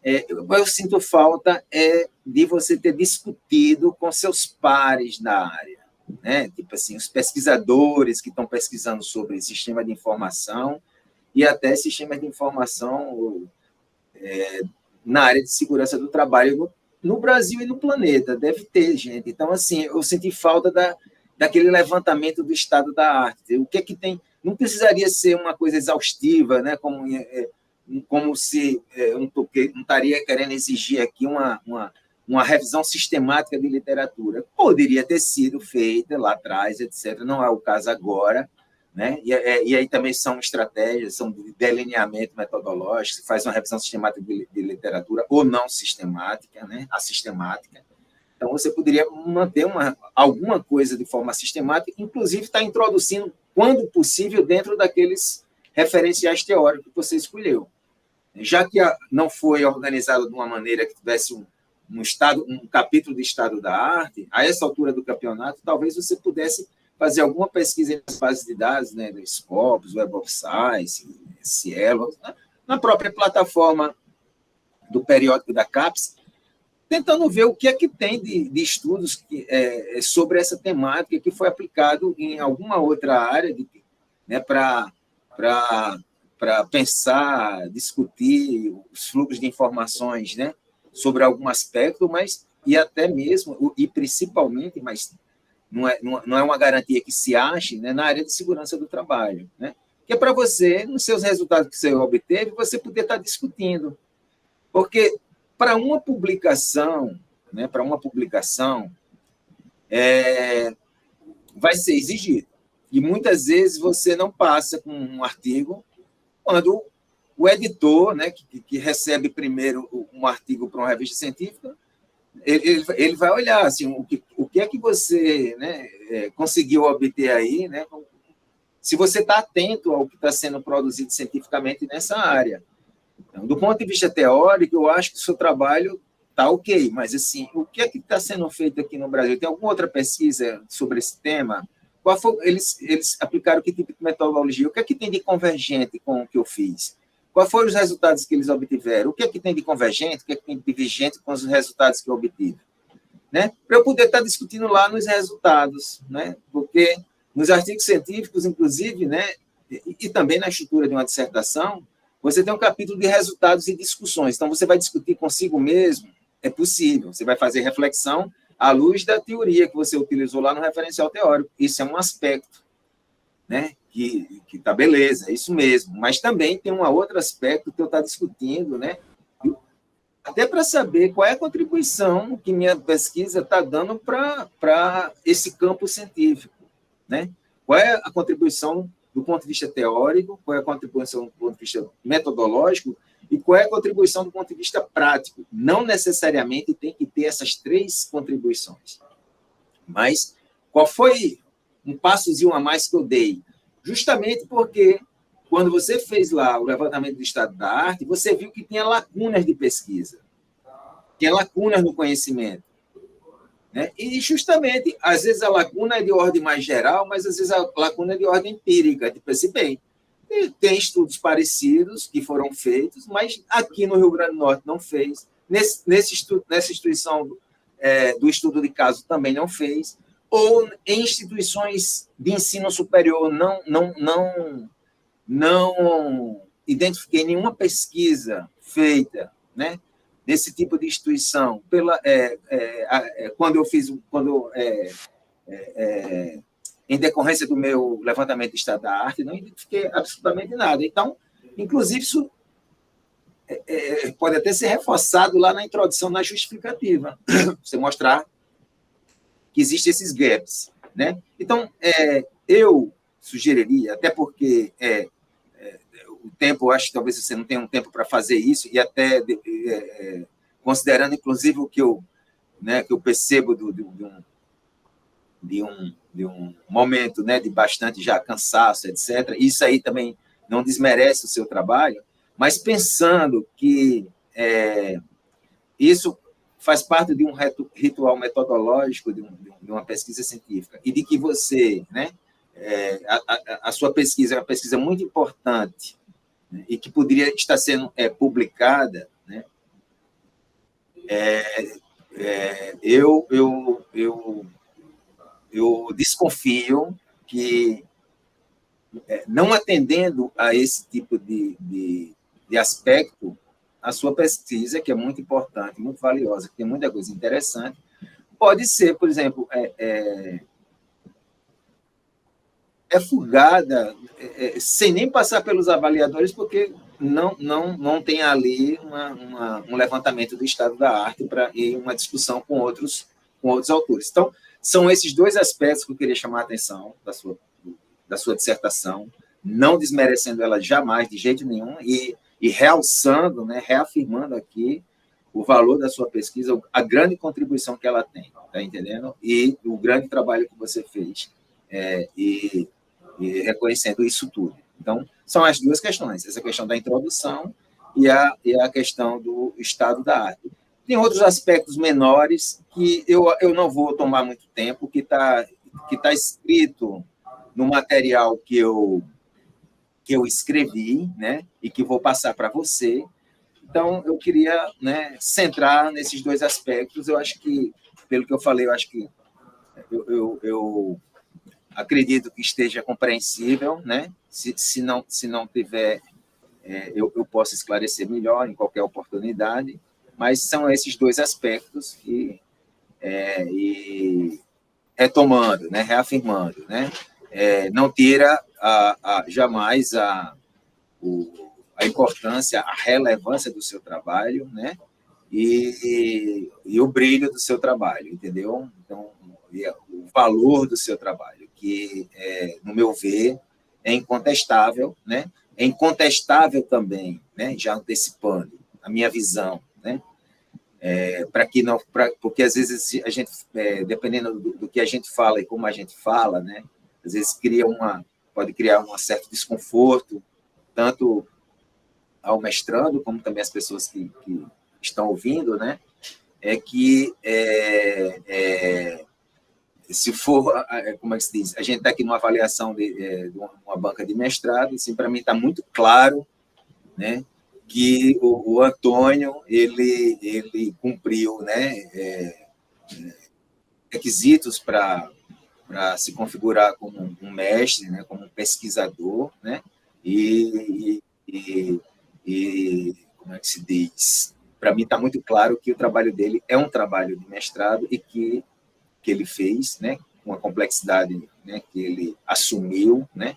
Eu sinto falta de você ter discutido com seus pares na área, né? Tipo assim, os pesquisadores que estão pesquisando sobre sistema de informação e até sistemas de informação na área de segurança do trabalho no Brasil e no planeta. Deve ter, gente. Então, assim, eu senti falta daquele levantamento do estado da arte. O que é que tem... Não precisaria ser uma coisa exaustiva, né? Como se eu não estaria querendo exigir aqui uma revisão sistemática de literatura. Poderia ter sido feita lá atrás, etc. Não é o caso agora, né? E aí também são estratégias, são de delineamento metodológico, se faz uma revisão sistemática de literatura ou não sistemática, né? A sistemática. Então, você poderia manter alguma coisa de forma sistemática, inclusive estar introduzindo, quando possível, dentro daqueles referenciais teóricos que você escolheu. Já que não foi organizado de uma maneira que tivesse um capítulo de estado da arte, a essa altura do campeonato, talvez você pudesse fazer alguma pesquisa nas bases de dados, né, do Scopus, Web of Science, Cielo, na própria plataforma do periódico da CAPES, tentando ver o que é que tem de estudos sobre essa temática que foi aplicado em alguma outra área, né, para pensar, discutir os fluxos de informações, né, sobre algum aspecto, e até mesmo, e principalmente, mas não é uma garantia que se ache, né, na área de segurança do trabalho, né? Que é para você, nos seus resultados que você obteve, você poder estar discutindo. Porque para uma publicação, né, vai ser exigido. E muitas vezes você não passa com um artigo quando o editor, né, que recebe primeiro um artigo para uma revista científica, ele vai olhar assim, o que é que você, né, conseguiu obter aí, né, se você está atento ao que está sendo produzido cientificamente nessa área. Então, do ponto de vista teórico, eu acho que o seu trabalho está ok, mas assim, o que é que está sendo feito aqui no Brasil? Tem alguma outra pesquisa sobre esse tema? Eles aplicaram que tipo de metodologia? O que é que tem de convergente com o que eu fiz? Quais foram os resultados que eles obtiveram? O que é que tem de convergente? O que é que tem de divergente com os resultados que eu obtive? Né? Para eu poder estar discutindo lá nos resultados, né? Porque nos artigos científicos, inclusive, né, e também na estrutura de uma dissertação, você tem um capítulo de resultados e discussões. Então, você vai discutir consigo mesmo, é possível. Você vai fazer reflexão à luz da teoria que você utilizou lá no referencial teórico. Isso é um aspecto, né? Que tá beleza, é isso mesmo. Mas também tem um outro aspecto que eu estou discutindo, né? Até para saber qual é a contribuição que minha pesquisa está dando para esse campo científico, né? Qual é a contribuição do ponto de vista teórico, qual é a contribuição do ponto de vista metodológico e qual é a contribuição do ponto de vista prático. Não necessariamente tem que ter essas três contribuições. Mas qual foi um passozinho a mais que eu dei? Justamente porque, quando você fez lá o levantamento do estado da arte, você viu que tinha lacunas de pesquisa, tinha lacunas no conhecimento. Né? E, justamente, às vezes a lacuna é de ordem mais geral, mas às vezes a lacuna é de ordem empírica. Tipo assim, bem, tem estudos parecidos que foram feitos, mas aqui no Rio Grande do Norte não fez. Nessa instituição do estudo de caso também não fez. Ou em instituições de ensino superior não identifiquei nenhuma pesquisa feita, né, desse tipo de instituição. Quando em decorrência do meu levantamento de estado da arte, não identifiquei absolutamente nada. Então, inclusive, isso pode até ser reforçado lá na introdução, na justificativa, você mostrar que existem esses gaps, né? Então, eu sugeriria, até porque o tempo, eu acho que talvez você não tenha um tempo para fazer isso, e até considerando, inclusive, o que eu percebo de um momento, né, de bastante já cansaço, etc. Isso aí também não desmerece o seu trabalho, mas pensando que isso faz parte de um ritual metodológico de uma pesquisa científica, e de que você, né, a sua pesquisa é uma pesquisa muito importante, né, e que poderia estar sendo publicada, né, eu desconfio que, não atendendo a esse tipo de aspecto, a sua pesquisa, que é muito importante, muito valiosa, que tem muita coisa interessante, pode ser, por exemplo, fugada, sem nem passar pelos avaliadores, porque não tem ali um levantamento do estado da arte e uma discussão com outros autores. Então, são esses dois aspectos que eu queria chamar a atenção da sua dissertação, não desmerecendo ela jamais, de jeito nenhum, e realçando, né, reafirmando aqui o valor da sua pesquisa, a grande contribuição que ela tem, tá entendendo? E o grande trabalho que você fez, e reconhecendo isso tudo. Então, são as duas questões, essa questão da introdução e a questão do estado da arte. Tem outros aspectos menores que eu não vou tomar muito tempo, que tá escrito no material que eu escrevi, né, e que vou passar para você. Então, eu queria, né, centrar nesses dois aspectos. Eu acho que, pelo que eu falei, eu acho que eu acredito que esteja compreensível, né? Se não tiver, eu posso esclarecer melhor em qualquer oportunidade, mas são esses dois aspectos e retomando, né, reafirmando, né, não tira jamais a importância, a relevância do seu trabalho, né, e o brilho do seu trabalho, entendeu? Então, o valor do seu trabalho, que, no meu ver, é incontestável, né? É incontestável também, né? Já antecipando a minha visão, né? Porque às vezes a gente, dependendo do que a gente fala e como a gente fala, né? Às vezes pode criar um certo desconforto, tanto ao mestrando como também as pessoas que estão ouvindo, né? Se for, como é que se diz, a gente está aqui numa avaliação de uma banca de mestrado, assim, para mim está muito claro, né, que o Antônio ele cumpriu, né, requisitos para se configurar como um mestre, né, como um pesquisador, né, e como é que se diz? Para mim está muito claro que o trabalho dele é um trabalho de mestrado e que ele fez, né, com a complexidade, né, que ele assumiu, né,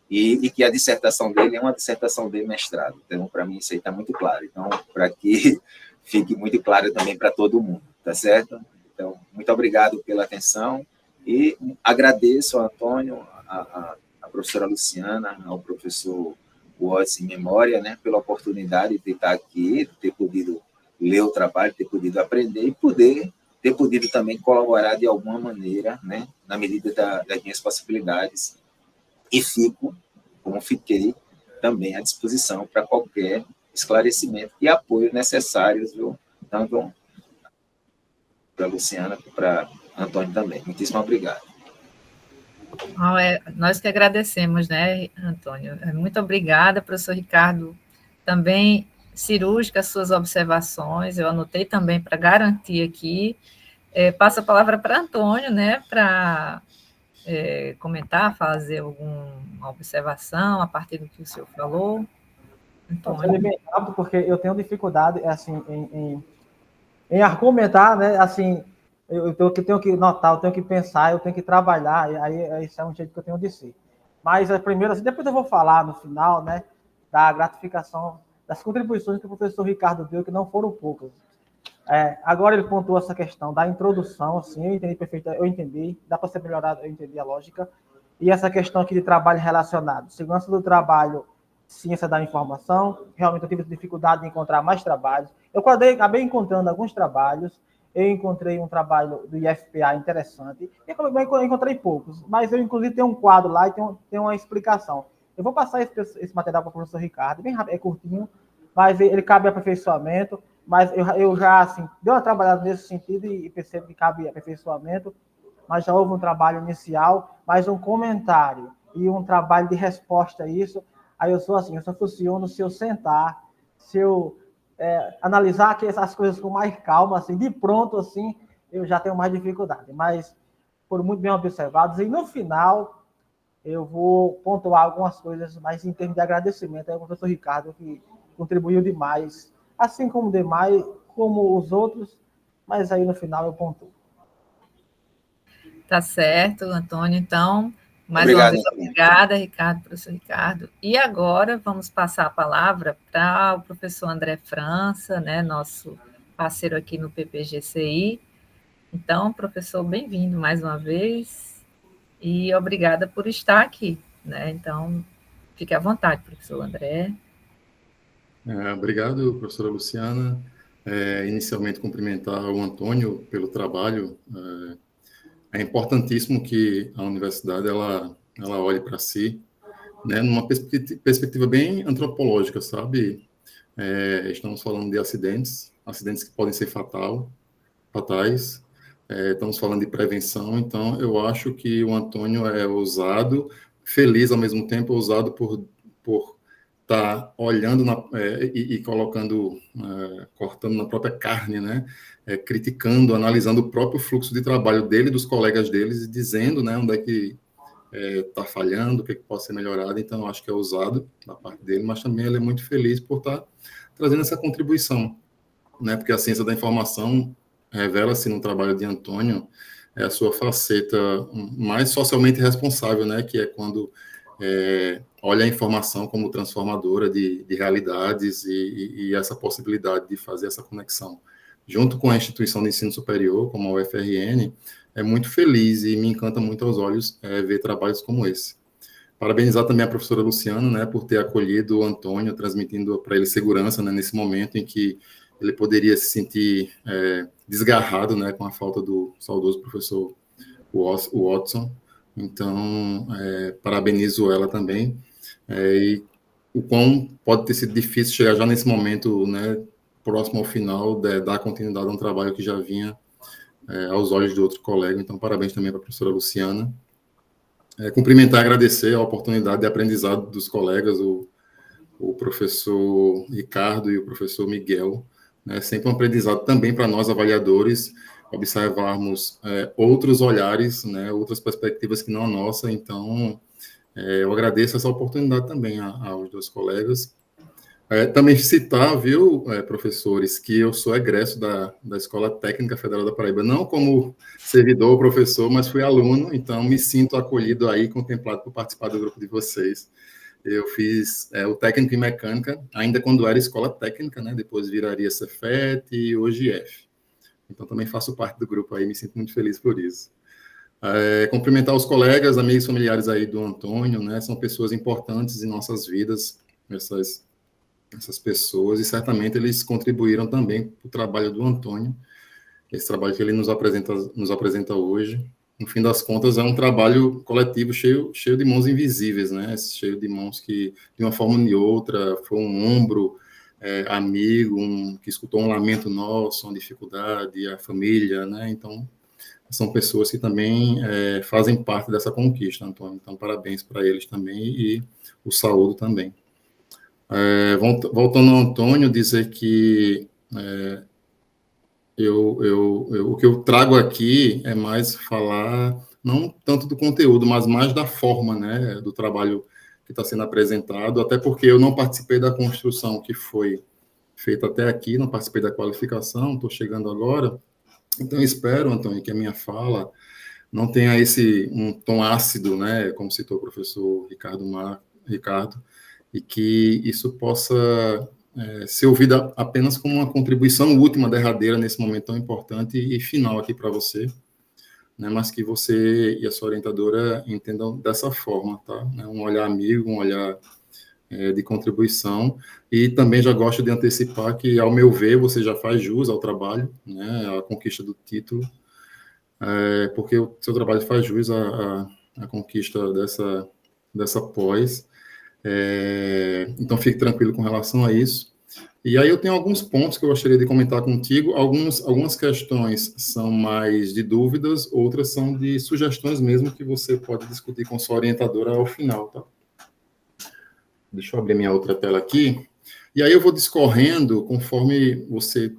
e que a dissertação dele é uma dissertação de mestrado. Então, para mim, isso aí está muito claro. Então, para que fique muito claro também para todo mundo, tá certo? Então, muito obrigado pela atenção e agradeço ao Antônio, à professora Luciana, ao professor Watts em memória, né, pela oportunidade de estar aqui, de ter podido ler o trabalho, ter podido aprender e ter podido também colaborar de alguma maneira, né, na medida das minhas possibilidades. E fiquei também à disposição para qualquer esclarecimento e apoio necessários, viu? Tanto para a Luciana como para Antônio também. Muitíssimo obrigado. Nós que agradecemos, né, Antônio? Muito obrigada, professor Ricardo. Também cirúrgica as suas observações, eu anotei também para garantir aqui. Passo a palavra para Antônio, né, para comentar, fazer alguma observação a partir do que o senhor falou. Antônio. Bem rápido, porque eu tenho dificuldade assim, em argumentar, né, assim, eu tenho que notar, eu tenho que pensar, eu tenho que trabalhar, e aí esse é um jeito que eu tenho de ser. Mas primeiro, assim, depois eu vou falar no final, né, da gratificação, das contribuições que o professor Ricardo deu, que não foram poucas. Agora ele pontuou essa questão da introdução, assim, eu entendi perfeito, eu entendi, dá para ser melhorado, eu entendi a lógica. E essa questão aqui de trabalho relacionado, segurança do trabalho, ciência da informação, realmente eu tive dificuldade de encontrar mais trabalhos. Eu acabei encontrando alguns trabalhos, eu encontrei um trabalho do IFPA interessante, e eu encontrei poucos, mas eu inclusive tenho um quadro lá e tem uma explicação. Eu vou passar esse material para o professor Ricardo, bem rápido, é curtinho, mas ele cabe aperfeiçoamento, mas eu já, assim, dei uma trabalhada nesse sentido e percebo que cabe aperfeiçoamento, mas já houve um trabalho inicial, mais um comentário e um trabalho de resposta a isso. Aí eu sou assim, eu só funciono se eu sentar, se eu analisar essas coisas com mais calma, assim, de pronto, assim, eu já tenho mais dificuldade. Mas foram muito bem observados. E no final, eu vou pontuar algumas coisas, mas em termos de agradecimento ao professor Ricardo, que contribuiu demais, assim como demais, como os outros, mas aí no final eu pontuo. Tá certo, Antônio. Então, mais uma Obrigado, vez, obrigada, Ricardo, professor Ricardo. E agora vamos passar a palavra para o professor André França, né, nosso parceiro aqui no PPGCI. Então, professor, bem-vindo mais uma vez e obrigada por estar aqui, né? Então, fique à vontade, professor André. Obrigado, professora Luciana. Inicialmente, cumprimentar o Antônio pelo trabalho. É importantíssimo que a universidade ela olhe para si, né, numa perspectiva bem antropológica, sabe? Estamos falando de acidentes que podem ser fatais. Estamos falando de prevenção, então eu acho que o Antônio é ousado, feliz ao mesmo tempo, ousado por estar olhando e colocando, cortando na própria carne, né? Criticando, analisando o próprio fluxo de trabalho dele, dos colegas deles, e dizendo, né, onde é que está falhando, o que pode ser melhorado. Então, eu acho que é ousado da parte dele, mas também ele é muito feliz por estar trazendo essa contribuição, né? Porque a ciência da informação revela-se no trabalho de Antônio a sua faceta mais socialmente responsável, né? Que é quando olha a informação como transformadora de realidades e essa possibilidade de fazer essa conexão. Junto com a instituição de ensino superior, como a UFRN, é muito feliz e me encanta muito aos olhos ver trabalhos como esse. Parabenizar também a professora Luciana, né, por ter acolhido o Antônio, transmitindo para ele segurança, né, nesse momento em que ele poderia se sentir desgarrado, né, com a falta do saudoso professor Watson. Então, parabenizo ela também. E o quão pode ter sido difícil chegar já nesse momento, né, próximo ao final, dar continuidade a um trabalho que já vinha aos olhos de outro colega. Então, parabéns também para a professora Luciana. Cumprimentar e agradecer a oportunidade de aprendizado dos colegas, o professor Ricardo e o professor Miguel. Né, sempre um aprendizado também para nós, avaliadores, observarmos outros olhares, né, outras perspectivas que não a nossa. Então, eu agradeço essa oportunidade também aos dois colegas. Também citar, viu, professores, que eu sou egresso da Escola Técnica Federal da Paraíba, não como servidor ou professor, mas fui aluno, então me sinto acolhido aí, contemplado por participar do grupo de vocês. Eu fiz o técnico em mecânica, ainda quando era escola técnica, né, depois viraria Cefet e hoje IF. Então também faço parte do grupo aí, me sinto muito feliz por isso. Cumprimentar os colegas, amigos, familiares aí do Antônio, né, são pessoas importantes em nossas vidas, essas pessoas, e certamente eles contribuíram também para o trabalho do Antônio, esse trabalho que ele nos apresenta hoje. No fim das contas, é um trabalho coletivo cheio de mãos invisíveis, né? Cheio de mãos que, de uma forma ou de outra, foi um ombro amigo, que escutou um lamento nosso, uma dificuldade, a família, né? Então, são pessoas que também fazem parte dessa conquista, Antônio. Então, parabéns para eles também e o saúdo também. Voltando ao Antônio, dizer que o que eu trago aqui é mais falar, não tanto do conteúdo, mas mais da forma, né, do trabalho que está sendo apresentado, até porque eu não participei da construção que foi feita até aqui, não participei da qualificação, estou chegando agora, Então, eu espero, Antônio, que a minha fala não tenha um tom ácido, né, como citou o professor Ricardo, e que isso possa ser ouvido apenas como uma contribuição última, derradeira, nesse momento tão importante e final aqui para você, né, mas que você e a sua orientadora entendam dessa forma, tá? Um olhar amigo, um olhar de contribuição, e também já gosto de antecipar que, ao meu ver, você já faz jus ao trabalho, né, à conquista do título, porque o seu trabalho faz jus à conquista dessa pós. Então, fique tranquilo com relação a isso. E aí eu tenho alguns pontos que eu gostaria de comentar contigo. Algumas questões são mais de dúvidas, outras são de sugestões mesmo, que você pode discutir com sua orientadora ao final, tá? Deixa eu abrir minha outra tela aqui. E aí eu vou discorrendo conforme você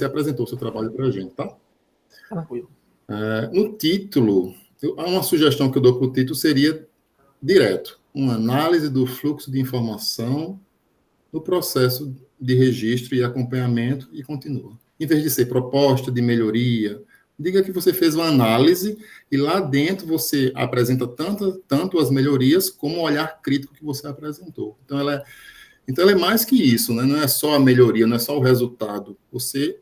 apresentou o seu trabalho para a gente, tá? Tranquilo. No título, uma sugestão que eu dou para o título seria direto: uma análise do fluxo de informação no processo de registro e acompanhamento, e continua. Em vez de ser proposta de melhoria, diga que você fez uma análise e lá dentro você apresenta tanto as melhorias como o olhar crítico que você apresentou. Então, ela é mais que isso, né? Não é só a melhoria, não é só o resultado. Você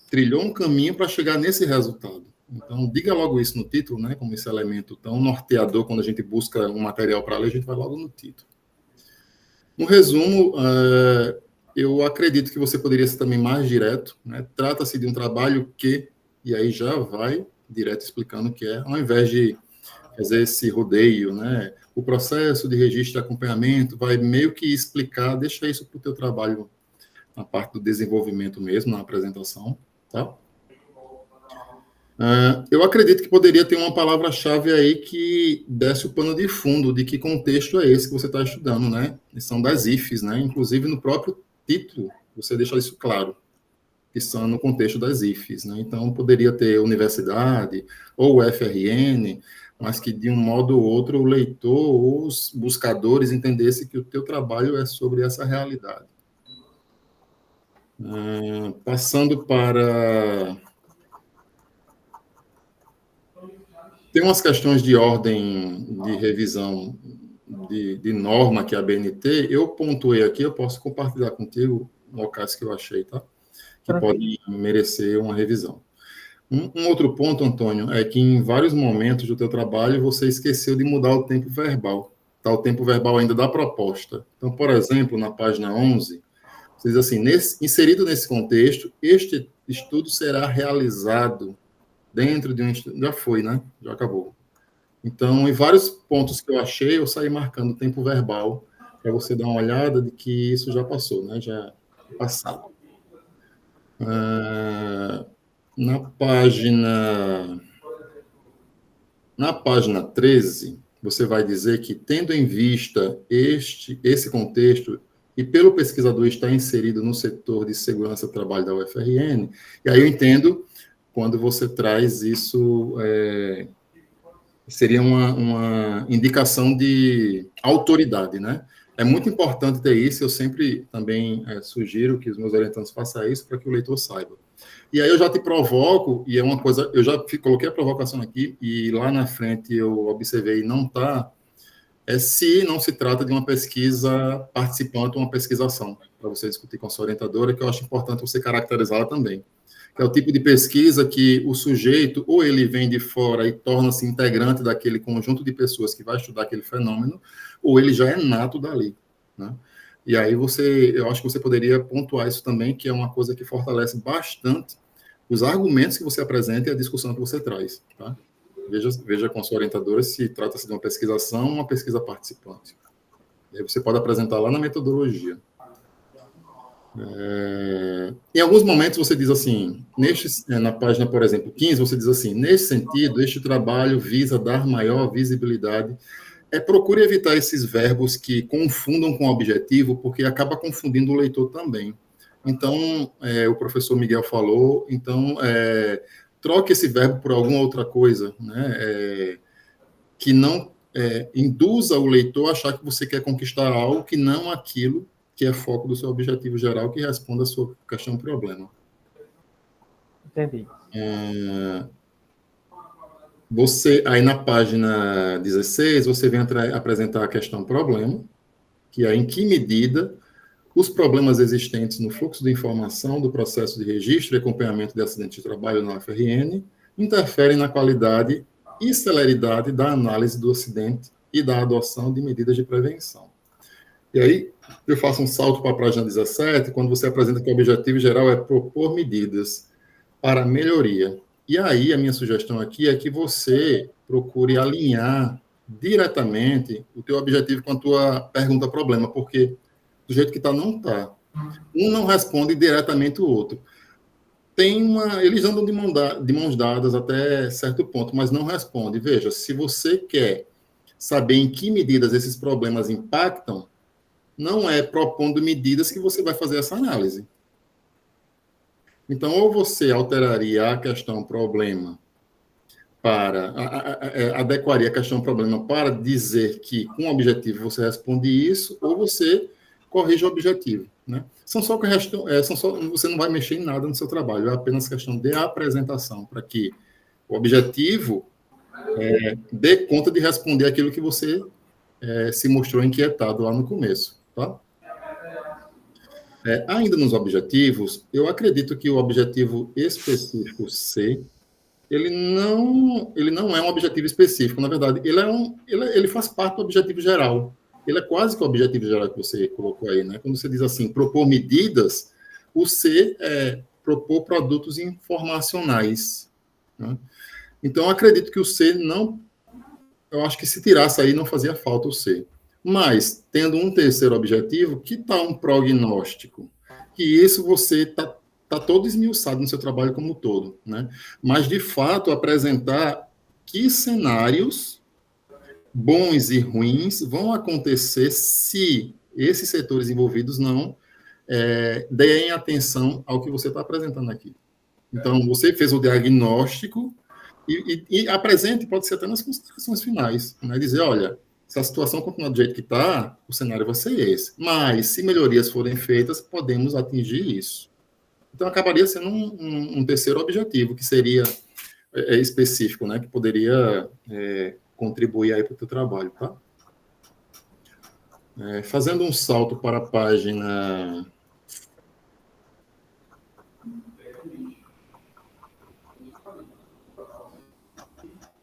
trilhou um caminho para chegar nesse resultado. Então, diga logo isso no título, né? Como esse elemento tão norteador, quando a gente busca um material para ler, a gente vai logo no título. No resumo, eu acredito que você poderia ser também mais direto, né? Trata-se de um trabalho que, e aí já vai direto explicando o que é, ao invés de fazer esse rodeio, né? O processo de registro e acompanhamento vai meio que explicar, deixa isso para o teu trabalho, na parte do desenvolvimento mesmo, na apresentação, tá? Eu acredito que poderia ter uma palavra-chave aí que desse o pano de fundo de que contexto é esse que você está estudando, né? São das IFES, né? Inclusive, no próprio título, você deixa isso claro, que são no contexto das IFES, né? Então, poderia ter universidade ou FRN, mas que, de um modo ou outro, o leitor ou os buscadores entendessem que o teu trabalho é sobre essa realidade. Passando para... Tem umas questões de ordem de revisão de norma que é a BNT, eu pontuei aqui, eu posso compartilhar contigo locais que eu achei, tá? Que podem merecer uma revisão. Um outro ponto, Antônio, é que em vários momentos do teu trabalho você esqueceu de mudar o tempo verbal. Tá, o tempo verbal ainda da proposta. Então, por exemplo, na página 11, você diz assim: inserido nesse contexto, este estudo será realizado dentro de um estudo. Já foi, né? Já acabou. Então, em vários pontos que eu achei, eu saí marcando o tempo verbal para você dar uma olhada de que isso já passou, né? Já é passado. Na página 13, você vai dizer que, tendo em vista esse contexto, e pelo pesquisador estar inserido no setor de segurança do trabalho da UFRN, e aí eu entendo quando você traz isso, seria uma indicação de autoridade, né? É muito importante ter isso, eu sempre também sugiro que os meus orientantes façam isso para que o leitor saiba. E aí eu já te provoco, e é uma coisa, eu já coloquei a provocação aqui, e lá na frente eu observei, não está, se não se trata de uma pesquisa participante, uma pesquisação, para você discutir com a sua orientadora, que eu acho importante você caracterizá-la também. Que é o tipo de pesquisa que o sujeito, ou ele vem de fora e torna-se integrante daquele conjunto de pessoas que vai estudar aquele fenômeno, ou ele já é nato dali, né? E aí eu acho que você poderia pontuar isso também, que é uma coisa que fortalece bastante os argumentos que você apresenta e a discussão que você traz, tá? Veja com a sua orientadora se trata-se de uma pesquisação ou uma pesquisa participante. E aí você pode apresentar lá na metodologia. Em alguns momentos você diz assim, na página, por exemplo, 15, você diz assim: nesse sentido, este trabalho visa dar maior visibilidade. Procure evitar esses verbos que confundam com o objetivo, porque acaba confundindo o leitor também. Então, o professor Miguel falou, então, troque esse verbo por alguma outra coisa, né? Que não induza o leitor a achar que você quer conquistar algo que não aquilo que é foco do seu objetivo geral, que responda a sua questão problema. Entendi. Você, aí na página 16, você vem apresentar a questão problema, que é em que medida os problemas existentes no fluxo de informação do processo de registro e acompanhamento de acidente de trabalho na UFRN interferem na qualidade e celeridade da análise do acidente e da adoção de medidas de prevenção. E aí, eu faço um salto para a página 17, quando você apresenta que o objetivo geral é propor medidas para melhoria. E aí, a minha sugestão aqui é que você procure alinhar diretamente o teu objetivo com a tua pergunta-problema, porque do jeito que está, não está. Um não responde diretamente o outro. Eles andam de mãos dadas até certo ponto, mas não responde. Veja, se você quer saber em que medidas esses problemas impactam, não é propondo medidas que você vai fazer essa análise. Então, ou você alteraria a questão problema adequaria a questão problema para dizer que, com o objetivo, você responde isso, ou você corrige o objetivo, né? Você não vai mexer em nada no seu trabalho, é apenas questão de apresentação, para que o objetivo dê conta de responder aquilo que você se mostrou inquietado lá no começo, tá? Ainda nos objetivos, eu acredito que o objetivo específico C, ele não é um objetivo específico, na verdade, ele faz parte do objetivo geral. Ele é quase que o objetivo geral que você colocou aí, né? Quando você diz assim, propor medidas, o C é propor produtos informacionais, né? Então, eu acredito que o C eu acho que se tirasse aí, não fazia falta o C. Mas, tendo um terceiro objetivo, que tal um prognóstico? Que isso você está todo esmiuçado no seu trabalho como um todo, né? Mas, de fato, apresentar que cenários bons e ruins vão acontecer se esses setores envolvidos não deem atenção ao que você está apresentando aqui. Então, você fez o diagnóstico e apresente, pode ser até nas considerações finais, né? Dizer, olha, se a situação continuar do jeito que está, o cenário vai ser esse. Mas, se melhorias forem feitas, podemos atingir isso. Então, acabaria sendo um terceiro objetivo, que seria específico, né? Que poderia contribuir aí para o teu trabalho, tá? Fazendo um salto para a página...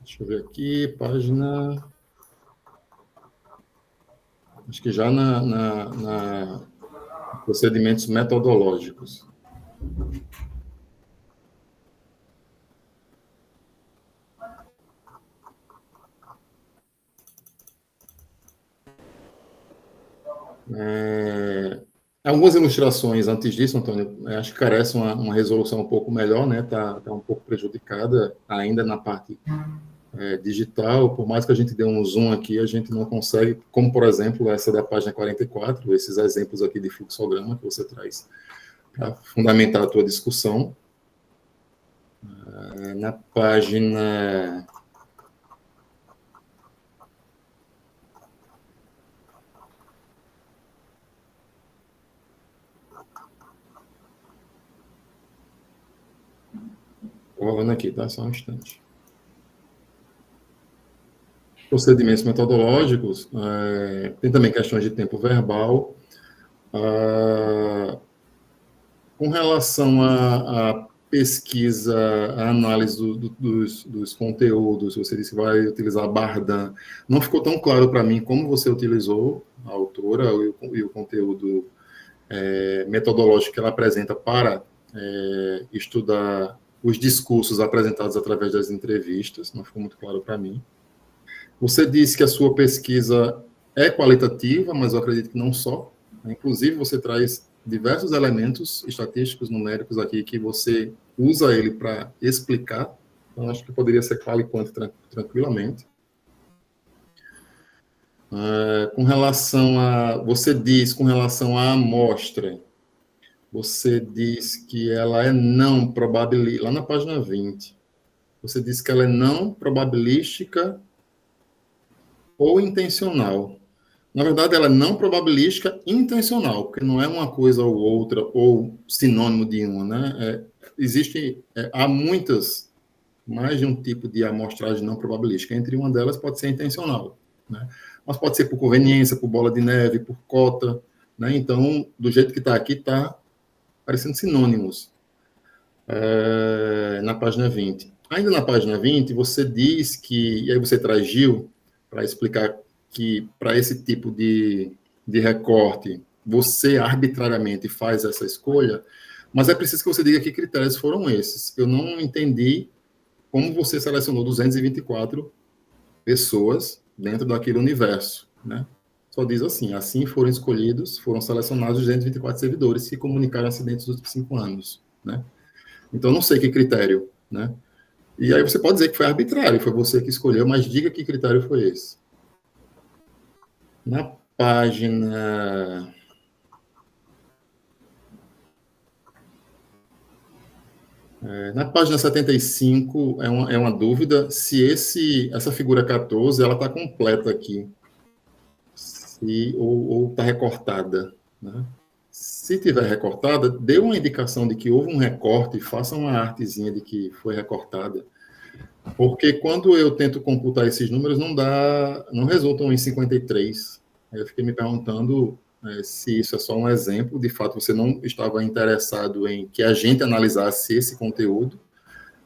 Deixa eu ver aqui, página... Acho que já na procedimentos metodológicos. Algumas ilustrações antes disso, Antônio, acho que carece uma resolução um pouco melhor, né? Tá um pouco prejudicada ainda na parte digital, por mais que a gente dê um zoom aqui, a gente não consegue, como, por exemplo, essa da página 44, esses exemplos aqui de fluxograma que você traz para fundamentar a tua discussão. Na página... Estou rolando aqui, tá? Só um instante. Procedimentos metodológicos, tem também questões de tempo verbal. Com relação à pesquisa, à análise dos conteúdos, você disse que vai utilizar Bardan, não ficou tão claro para mim como você utilizou a autora e o conteúdo metodológico que ela apresenta para estudar os discursos apresentados através das entrevistas, não ficou muito claro para mim. Você disse que a sua pesquisa é qualitativa, mas eu acredito que não só. Inclusive, você traz diversos elementos estatísticos, numéricos aqui, que você usa ele para explicar. Então, acho que poderia ser qual e quanto tranquilamente. Com relação à amostra, você diz que ela é não probabilística, lá na página 20, você diz que ela é não probabilística ou intencional. Na verdade, ela é não probabilística intencional, porque não é uma coisa ou outra, ou sinônimo de uma, né? Há mais de um tipo de amostragem não probabilística. Entre uma delas pode ser intencional, né? Mas pode ser por conveniência, por bola de neve, por cota, né? Então, do jeito que está aqui, está parecendo sinônimos. Na página 20. Ainda na página 20, você diz que, e aí você traz Gil para explicar que para esse tipo de recorte, você arbitrariamente faz essa escolha, mas é preciso que você diga que critérios foram esses. Eu não entendi como você selecionou 224 pessoas dentro daquele universo, né? Só diz assim foram selecionados 224 servidores que comunicaram acidentes nos últimos 5 anos, né? Então, não sei que critério, né? E aí você pode dizer que foi arbitrário, foi você que escolheu, mas diga que critério foi esse. Na página... Na página 75, é uma dúvida se essa figura 14 ela está completa aqui, ou está recortada, né? Se tiver recortada, dê uma indicação de que houve um recorte, faça uma artezinha de que foi recortada, porque quando eu tento computar esses números, não resultam em 53. Aí eu fiquei me perguntando se isso é só um exemplo, de fato você não estava interessado em que a gente analisasse esse conteúdo,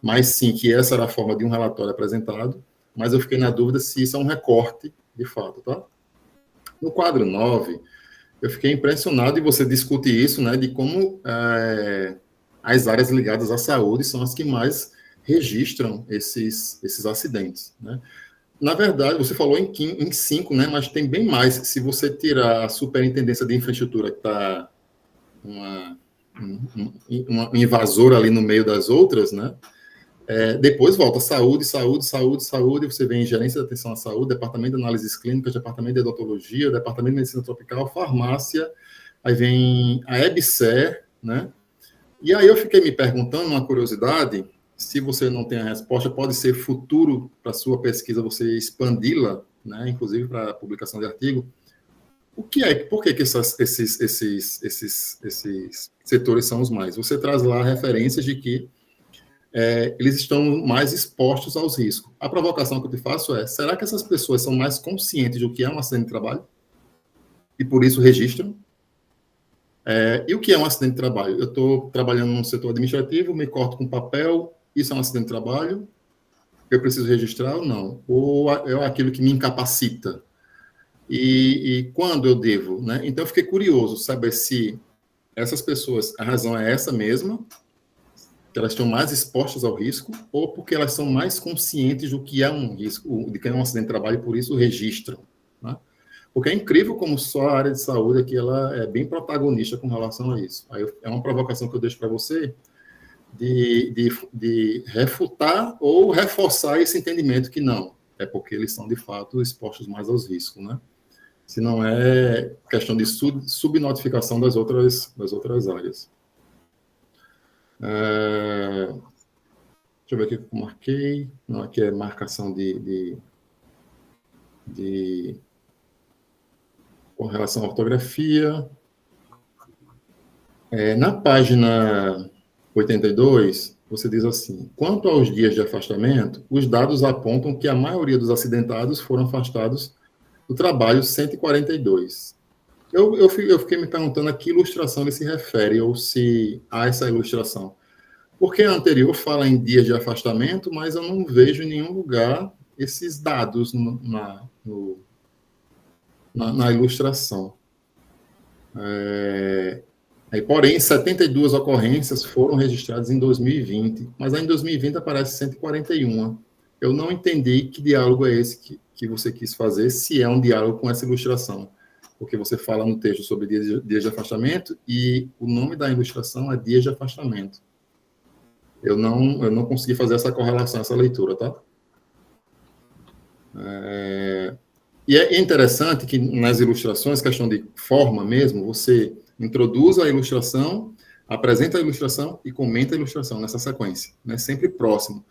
mas sim que essa era a forma de um relatório apresentado, mas eu fiquei na dúvida se isso é um recorte, de fato, tá? No quadro 9, eu fiquei impressionado, e você discute isso, né, de como as áreas ligadas à saúde são as que mais registram esses acidentes, né? Na verdade, você falou em 5, né, mas tem bem mais. Se você tirar a superintendência de infraestrutura, que está uma invasora ali no meio das outras, né, depois volta saúde, você vem em gerência de atenção à saúde, departamento de análises clínicas, departamento de odontologia, departamento de medicina tropical, farmácia, aí vem a EBSER, né? E aí eu fiquei me perguntando, uma curiosidade, se você não tem a resposta, pode ser futuro para sua pesquisa você expandi-la, né, inclusive para a publicação de artigo. Por que esses setores são os mais? Você traz lá referências de que eles estão mais expostos aos riscos. A provocação que eu te faço é, será que essas pessoas são mais conscientes do que é um acidente de trabalho? E por isso registram? E o que é um acidente de trabalho? Eu estou trabalhando no setor administrativo, me corto com papel, isso é um acidente de trabalho? Eu preciso registrar ou não? Ou é aquilo que me incapacita? E quando eu devo, né? Então, eu fiquei curioso saber se essas pessoas, a razão é essa mesma, que elas estão mais expostas ao risco, ou porque elas são mais conscientes do que é um risco, de que é um acidente de trabalho, e por isso registram, né? Porque é incrível como só a área de saúde aqui, ela é bem protagonista com relação a isso. Aí é uma provocação que eu deixo para você, de refutar ou reforçar esse entendimento que não, é porque eles são, de fato, expostos mais aos riscos, né? Se não é questão de subnotificação das outras áreas. Deixa eu ver aqui o que eu marquei. Não, aqui é marcação com relação à ortografia. Na página 82, você diz assim: quanto aos dias de afastamento, os dados apontam que a maioria dos acidentados foram afastados do trabalho 142. Eu fiquei me perguntando a que ilustração ele se refere, ou se há essa ilustração. Porque a anterior fala em dias de afastamento, mas eu não vejo em nenhum lugar esses dados na ilustração. Porém, 72 ocorrências foram registradas em 2020, mas aí em 2020 aparece 141. Eu não entendi que diálogo é esse que você quis fazer, se é um diálogo com essa ilustração. Porque você fala no texto sobre dias de afastamento e o nome da ilustração é dias de afastamento. Eu não consegui fazer essa correlação, essa leitura, tá? E é interessante que nas ilustrações, questão de forma mesmo, você introduz a ilustração, apresenta a ilustração e comenta a ilustração nessa sequência, né? Sempre próximo.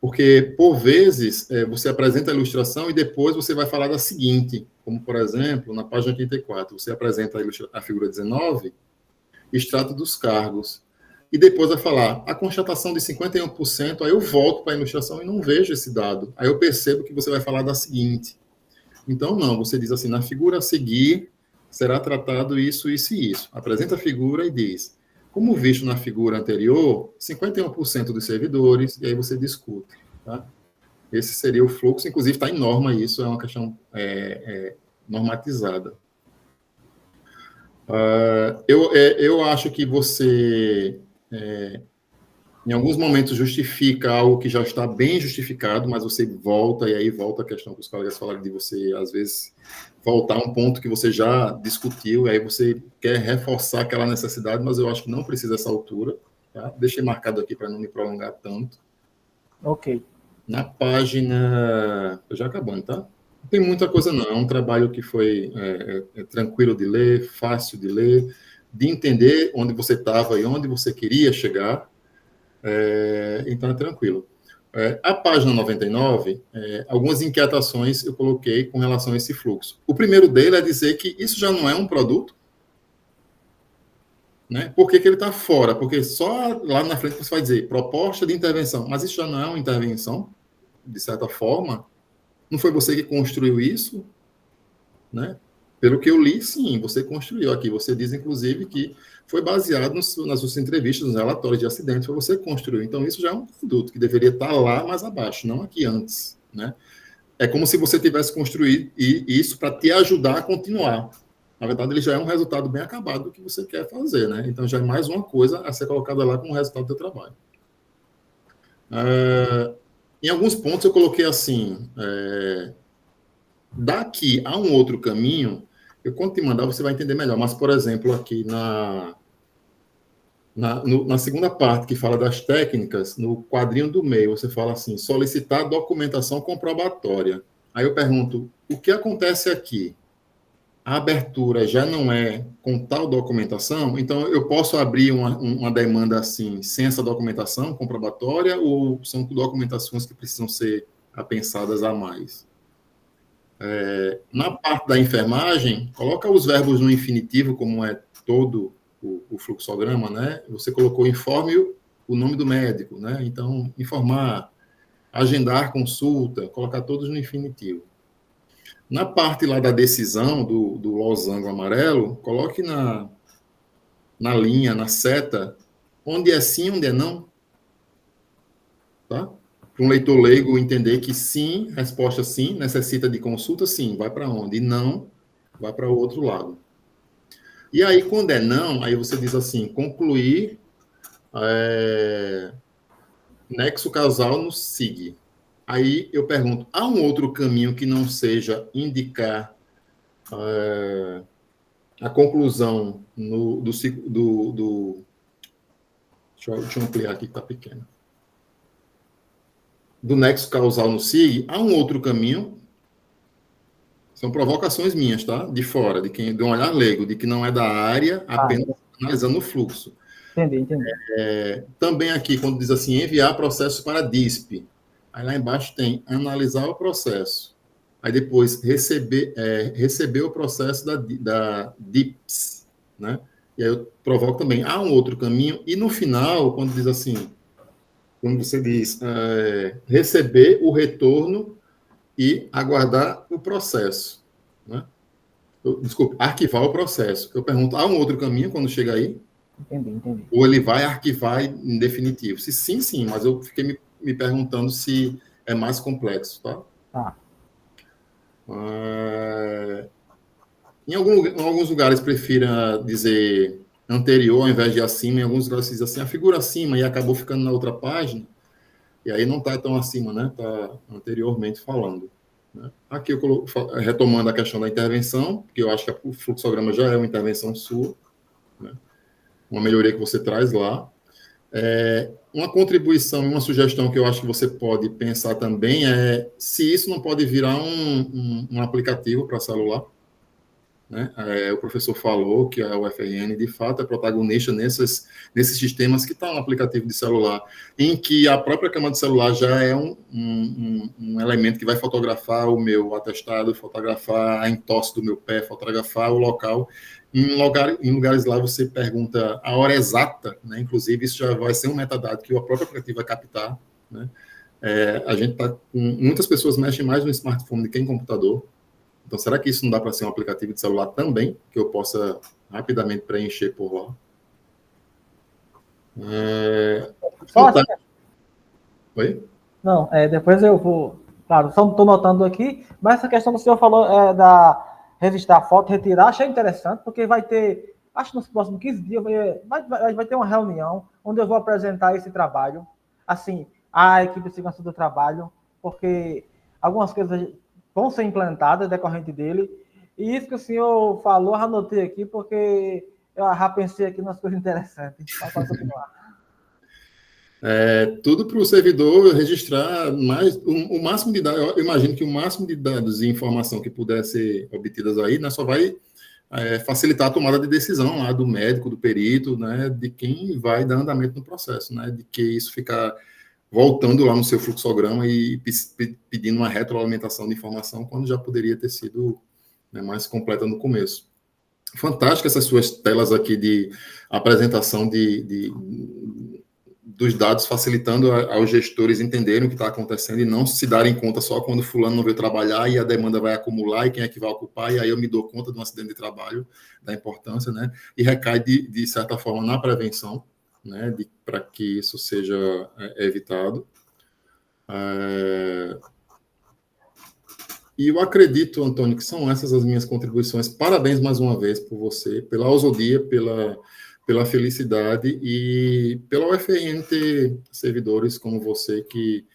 Porque, por vezes, você apresenta a ilustração e depois você vai falar da seguinte, como, por exemplo, na página 84, você apresenta a figura 19, extrato dos cargos, e depois vai falar a constatação de 51%, aí eu volto para a ilustração e não vejo esse dado. Aí eu percebo que você vai falar da seguinte. Então, não, você diz assim, na figura a seguir, será tratado isso, isso e isso. Apresenta a figura e diz, como visto na figura anterior, 51% dos servidores, e aí você discute. Tá? Esse seria o fluxo, inclusive está em norma isso, é uma questão normatizada. Eu acho que você, em alguns momentos, justifica algo que já está bem justificado, mas você volta, e aí volta a questão que os colegas falaram de você, às vezes, voltar a um ponto que você já discutiu, e aí você quer reforçar aquela necessidade, mas eu acho que não precisa dessa altura. Tá? Deixei marcado aqui para não me prolongar tanto. Ok. Na página... Já acabando, tá? Não tem muita coisa, não. É um trabalho que foi tranquilo de ler, fácil de ler, de entender onde você estava e onde você queria chegar. Então, é tranquilo. A página 99, algumas inquietações eu coloquei com relação a esse fluxo. O primeiro dele é dizer que isso já não é um produto. Né? Por que ele está fora? Porque só lá na frente você vai dizer proposta de intervenção, mas isso já não é uma intervenção, de certa forma. Não foi você que construiu isso? Né? Pelo que eu li, sim, você construiu aqui. Você diz, inclusive, que foi baseado nas suas entrevistas, nos relatórios de acidentes, foi você que construiu. Então, isso já é um produto que deveria estar lá mais abaixo, não aqui antes. Né? É como se você tivesse construído isso para te ajudar a continuar. Na verdade, ele já é um resultado bem acabado do que você quer fazer. Né? Então, já é mais uma coisa a ser colocada lá como resultado do seu trabalho. Em alguns pontos, eu coloquei assim... daqui a um outro caminho, eu quando te mandar, você vai entender melhor. Mas, por exemplo, aqui na segunda parte, que fala das técnicas, no quadrinho do meio, você fala assim, solicitar documentação comprobatória. Aí eu pergunto, o que acontece aqui? A abertura já não é com tal documentação? Então, eu posso abrir uma demanda assim, sem essa documentação comprobatória, ou são documentações que precisam ser apensadas a mais? Na parte da enfermagem, coloca os verbos no infinitivo, como é todo o fluxograma, né? Você colocou informe o nome do médico, né? Então, informar, agendar consulta, colocar todos no infinitivo. Na parte lá da decisão, do losango amarelo, coloque na linha, na seta, onde é sim, onde é não. Tá? Para um leitor leigo entender que sim, resposta sim, necessita de consulta, sim, vai para onde? E não, vai para o outro lado. E aí, quando é não, aí você diz assim, concluir nexo causal no SIG. Aí eu pergunto, há um outro caminho que não seja indicar a conclusão deixa eu ampliar aqui que está pequeno. Do nexo causal no SIG, há um outro caminho. São provocações minhas, tá? De fora, de um olhar leigo, de que não é da área, apenas analisando o fluxo. Entendi. Também aqui, quando diz assim, enviar processo para DISP. Aí lá embaixo tem analisar o processo. Aí depois receber o processo da DIPS, né? E aí eu provoco também, há um outro caminho. E no final, quando diz assim, quando você diz receber o retorno e aguardar o processo. Né? Desculpe, arquivar o processo. Eu pergunto, há um outro caminho quando chega aí? Entendi. Ou ele vai arquivar em definitivo? Se sim, mas eu fiquei me perguntando se é mais complexo, tá? Tá. Em alguns lugares prefira dizer anterior ao invés de acima, em alguns lugares diz assim, a figura acima e acabou ficando na outra página, e aí não está tão acima, né? Está anteriormente falando. Né? Aqui eu retomando a questão da intervenção, porque eu acho que o fluxograma já é uma intervenção sua, né? Uma melhoria que você traz lá. Uma contribuição e uma sugestão que eu acho que você pode pensar também é se isso não pode virar um aplicativo para celular. né? O professor falou que a UFRN, de fato, é protagonista nesses sistemas que estão no aplicativo de celular, em que a própria câmera de celular já é um elemento que vai fotografar o meu atestado, fotografar a entorse do meu pé, fotografar o local. Em lugares lá, você pergunta a hora exata, né? Inclusive, isso já vai ser um metadado que o próprio aplicativo vai captar, né? A gente tá com muitas pessoas mexem mais no smartphone do que em computador. Então, será que isso não dá para ser um aplicativo de celular também, que eu possa rapidamente preencher por lá? Oi? Não, depois eu vou... Claro, só estou notando aqui, mas essa questão que o senhor falou da registrar a foto, retirar, achei interessante, porque vai ter, acho que nos próximos 15 dias, vai ter uma reunião onde eu vou apresentar esse trabalho, assim, a equipe de segurança do trabalho, porque algumas coisas vão ser implantadas decorrente dele, e isso que o senhor falou, eu anotei aqui, porque eu já pensei aqui nas coisas interessantes. Pode continuar. Tudo para o servidor registrar mais, o máximo de dados. Eu imagino que o máximo de dados e informação que puder ser obtidas aí, né, só vai facilitar a tomada de decisão lá do médico, do perito, né, de quem vai dar andamento no processo, né, de que isso ficar voltando lá no seu fluxograma e pedindo uma retroalimentação de informação quando já poderia ter sido, né, mais completa no começo. Fantástico essas suas telas aqui de apresentação dos dados, facilitando aos gestores entenderem o que está acontecendo e não se darem conta só quando fulano não veio trabalhar e a demanda vai acumular e quem é que vai ocupar, e aí eu me dou conta de um acidente de trabalho, da importância, né? E recai, de certa forma, na prevenção, né? Para que isso seja evitado. E eu acredito, Antônio, que são essas as minhas contribuições. Parabéns mais uma vez por você, pela ousadia, pela felicidade e pela UFRN ter servidores como você que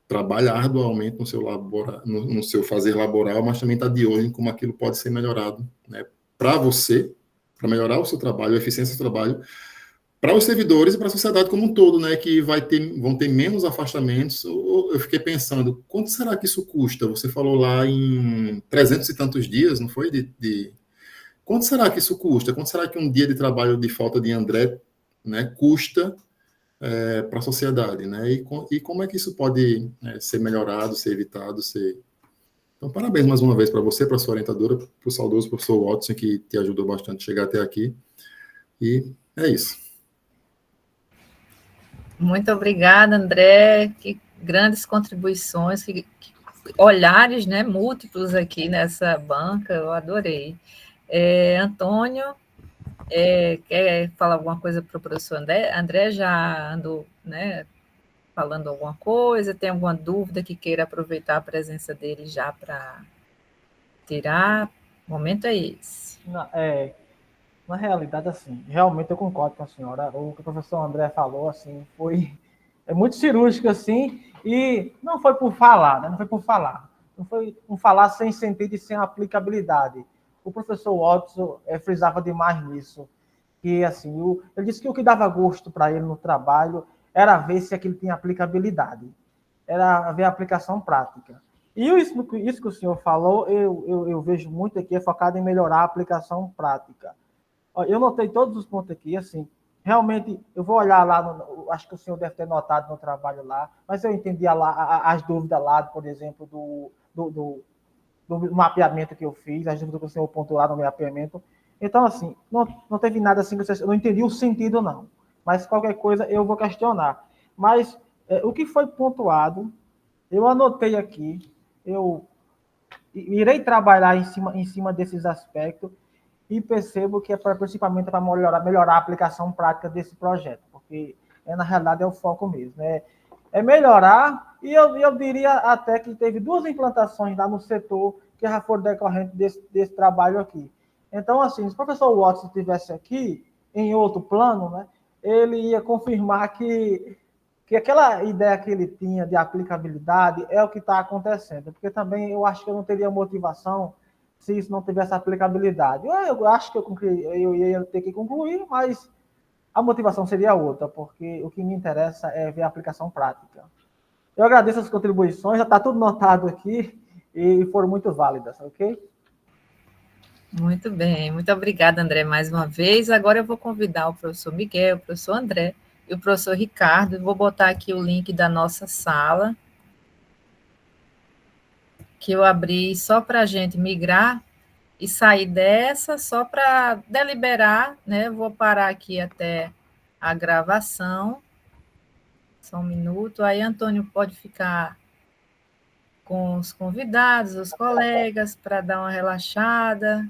trabalha arduamente no seu, no seu fazer laboral, mas também está de olho em como aquilo pode ser melhorado, né, para você, para melhorar o seu trabalho, a eficiência do trabalho, para os servidores e para a sociedade como um todo, né, que vão ter menos afastamentos. Eu fiquei pensando, quanto será que isso custa? Você falou lá em 300 e tantos dias, não foi? Quanto será que isso custa? Quanto será que um dia de trabalho de falta de André, né, custa para a sociedade? Né? E como é que isso pode ser melhorado, ser evitado? Então, parabéns mais uma vez para você, para a sua orientadora, para o saudoso professor Watson, que te ajudou bastante a chegar até aqui. E é isso. Muito obrigada, André. Que grandes contribuições, que olhares, né, múltiplos aqui nessa banca, eu adorei. Antônio, quer falar alguma coisa para o professor André? André já andou, né, falando alguma coisa? Tem alguma dúvida que queira aproveitar a presença dele já para tirar? O momento é esse. Na realidade, assim, realmente eu concordo com a senhora. O que o professor André falou, assim, foi muito cirúrgico, assim, e não foi por falar, né? Não foi por falar. Não foi um falar sem sentido e sem aplicabilidade. O professor Watson frisava demais nisso. Que, assim, ele disse que o que dava gosto para ele no trabalho era ver se aquilo tinha aplicabilidade. Era ver a aplicação prática. E isso que o senhor falou, eu vejo muito aqui, é focado em melhorar a aplicação prática. Eu notei todos os pontos aqui, assim, realmente, eu vou olhar lá, acho que o senhor deve ter notado no trabalho lá, mas eu entendi as dúvidas lá, por exemplo, do mapeamento que eu fiz, as dúvidas que o senhor pontuou lá no mapeamento. Então, assim, não teve nada assim, eu não entendi o sentido, não. Mas qualquer coisa eu vou questionar. Mas o que foi pontuado, eu anotei aqui, eu irei trabalhar em cima desses aspectos, e percebo que principalmente para melhorar a aplicação prática desse projeto, porque na realidade é o foco mesmo. É melhorar, e eu diria até que teve 2 implantações lá no setor que já foram decorrentes desse trabalho aqui. Então, assim, se o professor Watson estivesse aqui, em outro plano, né, ele ia confirmar que aquela ideia que ele tinha de aplicabilidade é o que está acontecendo, porque também eu acho que eu não teria motivação se isso não tivesse aplicabilidade. Eu acho que eu ia ter que concluir, mas a motivação seria outra, porque o que me interessa é ver a aplicação prática. Eu agradeço as contribuições, já está tudo notado aqui e foram muito válidas, ok? Muito bem, muito obrigada, André, mais uma vez. Agora eu vou convidar o professor Miguel, o professor André e o professor Ricardo. Vou botar aqui o link da nossa sala, que eu abri só para a gente migrar e sair dessa, só para deliberar, né? Vou parar aqui até a gravação. Só um minuto. Aí, Antônio pode ficar com os convidados, os colegas, para dar uma relaxada.